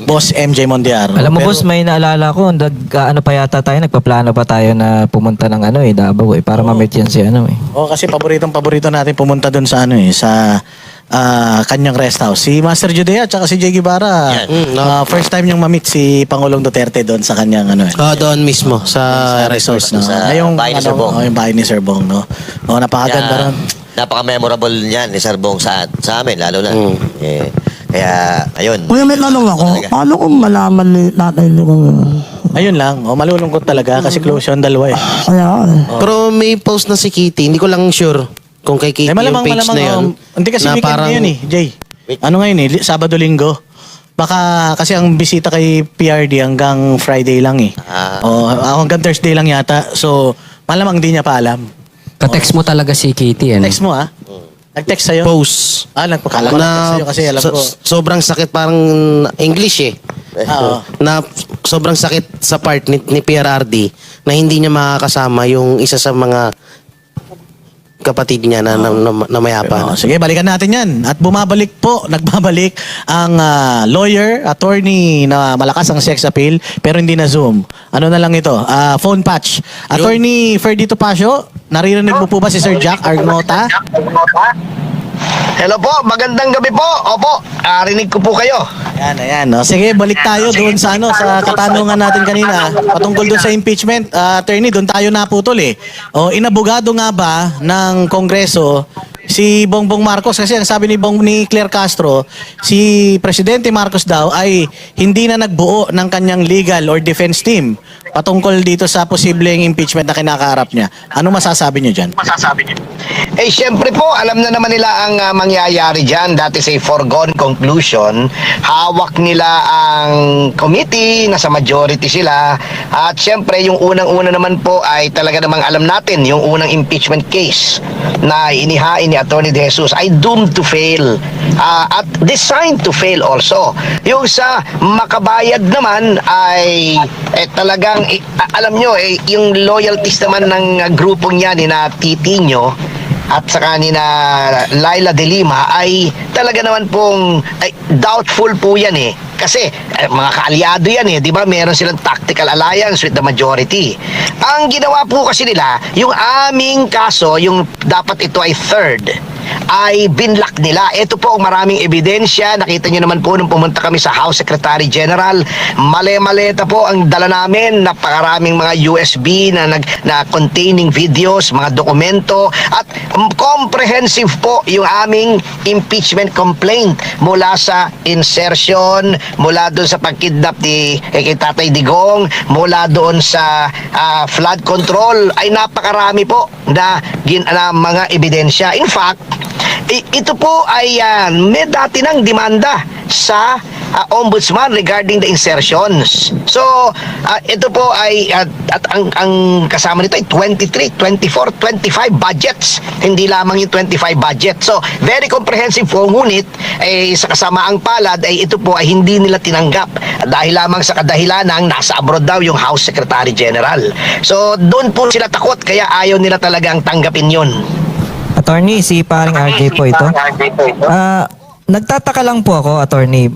Boss MJ Mondiar. Alam mo Pero- boss, may naalala ko, ano pa yata tayo, nagpaplano pa tayo na pumunta ng Davao para ma-meet yan si kasi paborito natin pumunta doon sa sa kanyang rest house. Si Master Judea at si Jay Guevara. First time niyang ma-meet si Pangulong Duterte doon sa kanyang Doon mismo, sa resort. no? Sa Ngayong, bahay ni Sir Bong. yung bahay ni Sir Bong, no? Napakaganda ron. Napaka-memorable niyan ni Sir Bong sa amin, lalo na. Kaya, ayun. Kuya, may tanong ako. Talaga. Paano kung malaman ni tatay ni kung... Ayun lang, malulungkot talaga kasi close yung dalawa eh. Kaya, Pero may post na si Kitty, hindi ko lang sure kung kay Kitty yung page na yun. Hindi kasi na weekend parang- ngayon Jay. Ano ngayon Sabado-Linggo. Baka kasi ang bisita kay PRD hanggang Friday lang hanggang Thursday lang yata. So, malamang di niya pa alam. Ka-text mo talaga si Kitty, Text mo Nag-text sa'yo? Post. Nagpakala ko nag-text sa'yo kasi alam ko. Sobrang sakit, parang English Oo. na sobrang sakit sa part ni PRRD na hindi niya makakasama yung isa sa mga kapatid niya na mayapa. Sige, balikan natin yan. At nagbabalik ang lawyer, attorney na malakas ang sex appeal, pero hindi na Zoom. Ano na lang ito? Phone patch. Attorney Ferdito Pasio, naririnig mo po ba si Sir Jack Arnota? Hello po, magandang gabi po. Opo, rinig ko po kayo. Ayan. No? Sige, balik tayo doon sa sa katanungan natin kanina patungkol doon sa impeachment. Attorney, doon tayo naputol eh. O inabogado nga ba ng Kongreso si Bongbong Marcos, kasi ang sabi ni Claire Castro, si Presidente Marcos daw ay hindi na nagbuo ng kanyang legal or defense team patungkol dito sa posibleng impeachment na kinakaharap niya. Ano masasabi niyo dyan? Eh, syempre po, alam na naman nila ang mangyayari dyan. That is a foregone conclusion. Hawak nila ang committee, nasa majority sila. At syempre, yung unang-una naman po ay talaga namang alam natin, yung unang impeachment case na inihain ni Atty. De Jesus ay doomed to fail. At designed to fail also. Yung sa makabayad naman ay talagang, alam nyo, yung loyalties naman ng grupong yan, ni na Titinho, at saka ni na Laila de Lima ay talaga naman pong doubtful po yan eh. Kasi mga kaalyado yan eh, di ba? Meron silang tactical alliance with the majority. Ang ginawa po kasi nila, yung aming kaso, yung dapat ito ay third, ay binlock nila. Ito po ang maraming ebidensya. Nakita nyo naman po nung pumunta kami sa House Secretary General. Male-maleta po ang dala namin. Napakaraming mga USB na containing videos, mga dokumento, at comprehensive po yung aming impeachment complaint mula sa insertion, mula doon sa pagkidnap ni kay Tatay Digong, mula doon sa flood control, ay napakarami po na mga ebidensya. In fact, ito po ay may dati ng demanda sa ombudsman regarding the insertions. So, ito po ay at ang kasama nito ay 23, 24, 25 budgets. Hindi lamang yung 25 budget. So, very comprehensive po. Ngunit sa kasamaang palad ay ito po ay hindi nila tinanggap dahil lamang sa kadahilan ng nasa abroad daw yung House Secretary General. So, doon po sila takot kaya ayaw nila talagang tanggapin yun. Attorney, si paring RJ po ito. Nagtataka lang po ako, attorney.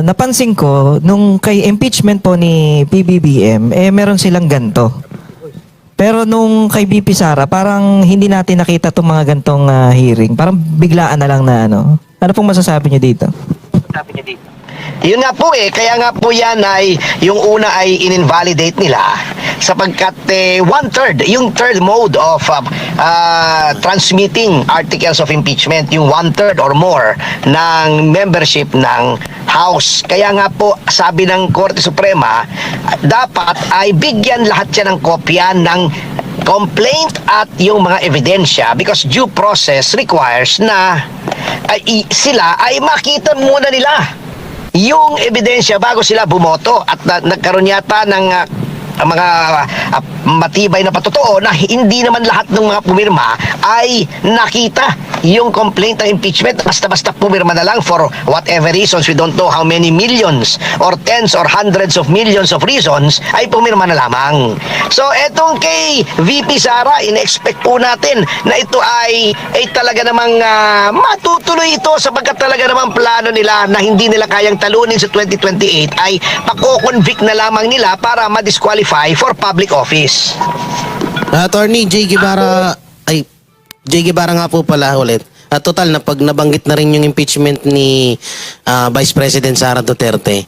Napansin ko, nung kay impeachment po ni PBBM, meron silang ganto. Pero nung kay BP Sara, parang hindi natin nakita itong mga gantong hearing. Parang biglaan na lang na ano. Ano pong masasabi niyo dito? Yun nga po kaya nga po yan ay yung una ay in-invalidate nila sapagkat yung third mode of transmitting articles of impeachment, yung 1/3 or more ng membership ng House. Kaya nga po sabi ng Korte Suprema, dapat ay bigyan lahat siya ng kopya ng complaint at yung mga ebidensya because due process requires na sila ay makita muna nila yung ebidensya bago sila bumoto at nagkaroon yata ng mga matibay na patotoo na hindi naman lahat ng mga pumirma ay nakita yung complaint ng impeachment. Basta-basta pumirma na lang for whatever reasons, we don't know how many millions or tens or hundreds of millions of reasons, ay pumirma na lamang. So etong kay VP Sara, in-expect po natin na ito ay talaga namang matutuloy ito sapagkat talaga namang plano nila na hindi nila kayang talunin sa 2028 ay pako-convict na lamang nila para ma-disqualify for public office. Attorney J. Guevara, J. Guevara nga po pala ulit. Total na pag nabanggit na rin yung impeachment ni Vice President Sara Duterte,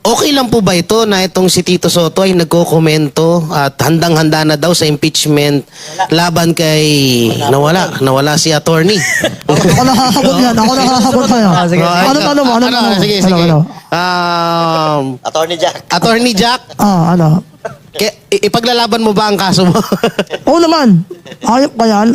okay lang po ba ito na itong si Tito Soto ay nagko-komento at handang-handa na daw sa impeachment laban kay nawala si attorney? Ako nakakagot yan. Ako nakakagot sa'yo. Ano tanong mo? Sige. Attorney Jack? Ano? Ipaglalaban mo ba ang kaso mo? Oo naman. Ayop pa yan.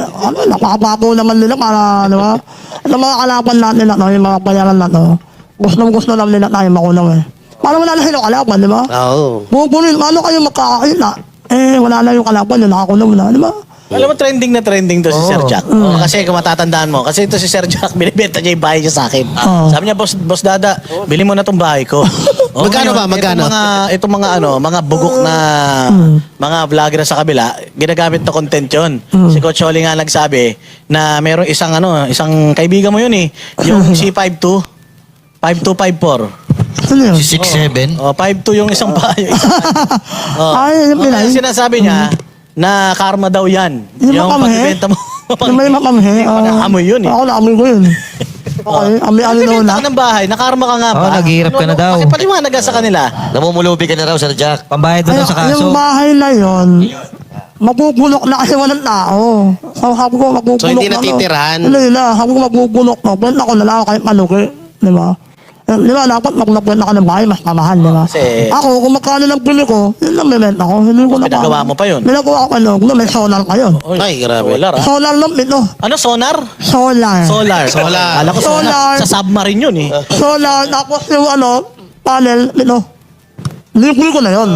Napakabago naman nila para, di ba? Ang mga kalaban natin na, yung mga bayaran na to, gusto lang nila tayo makunaw eh. Parang wala na silang kalaban, di ba? Oo. Pupunin, ano kayo magkakakita? Wala na yung kalaban, yung nakakunaw na, di ba? Alam mo, trending na trending to si Sir Jack. Mm. Kasi kung matatandaan mo, kasi ito si Sir Jack, binibenta niya yung bahay niya sa akin. Oo. Sabi niya, Boss Dada, bili mo na tong bahay ko. Magkano ba? Magkano? Itong mga bugok na mga vlogger sa kabila, ginagamit na content yun. Si Coach Oli nga nagsabi na merong isang kaibigan mo yun eh, yung C52, 5254. Ano yun? 6'7". 52 yung isang bahay. Ay, yung Pinay. Kaya sinasabi niya na karma daw yan. Yung makamhe? pagbibenta mo. Yung may makamhe. Amoy yun eh. Ako naamoy ko yun. Okay, ano Pagbibenta na. ka ng bahay, nakarma ka nga ba? Oo, naghihirap ka na daw. Bakit paliwanag ka sa kanila? Namumulubi ka na raw, Sir Jack. Pambayad mo Ay, daw sa kaso. yung bahay na yun, magugulok na kasi walang tao. So, sabi ko, magugulok So, hindi na, natitirahan? Hindi na. Sabi ko, magugulok na. Benta ko na lang kahit malugi. Di ba? Di ba, dapat maglagyan ako ng bahay, mas mamahal, di ba? Kasi- Ako, kung magkano lang bili ko, yun lang bibenta ko. Hindi ko na Pinagawa mo pa yun? Pinagawa ko ano, may solar pa yun. Ay, grabe. Solar ah. Solar lang ito. Ano, sonar? Solar. Solar. Solar. Alam ko sonar. Solar. Sa submarine yun eh. Solar, tapos yung panel, ito. Libre ko na yun.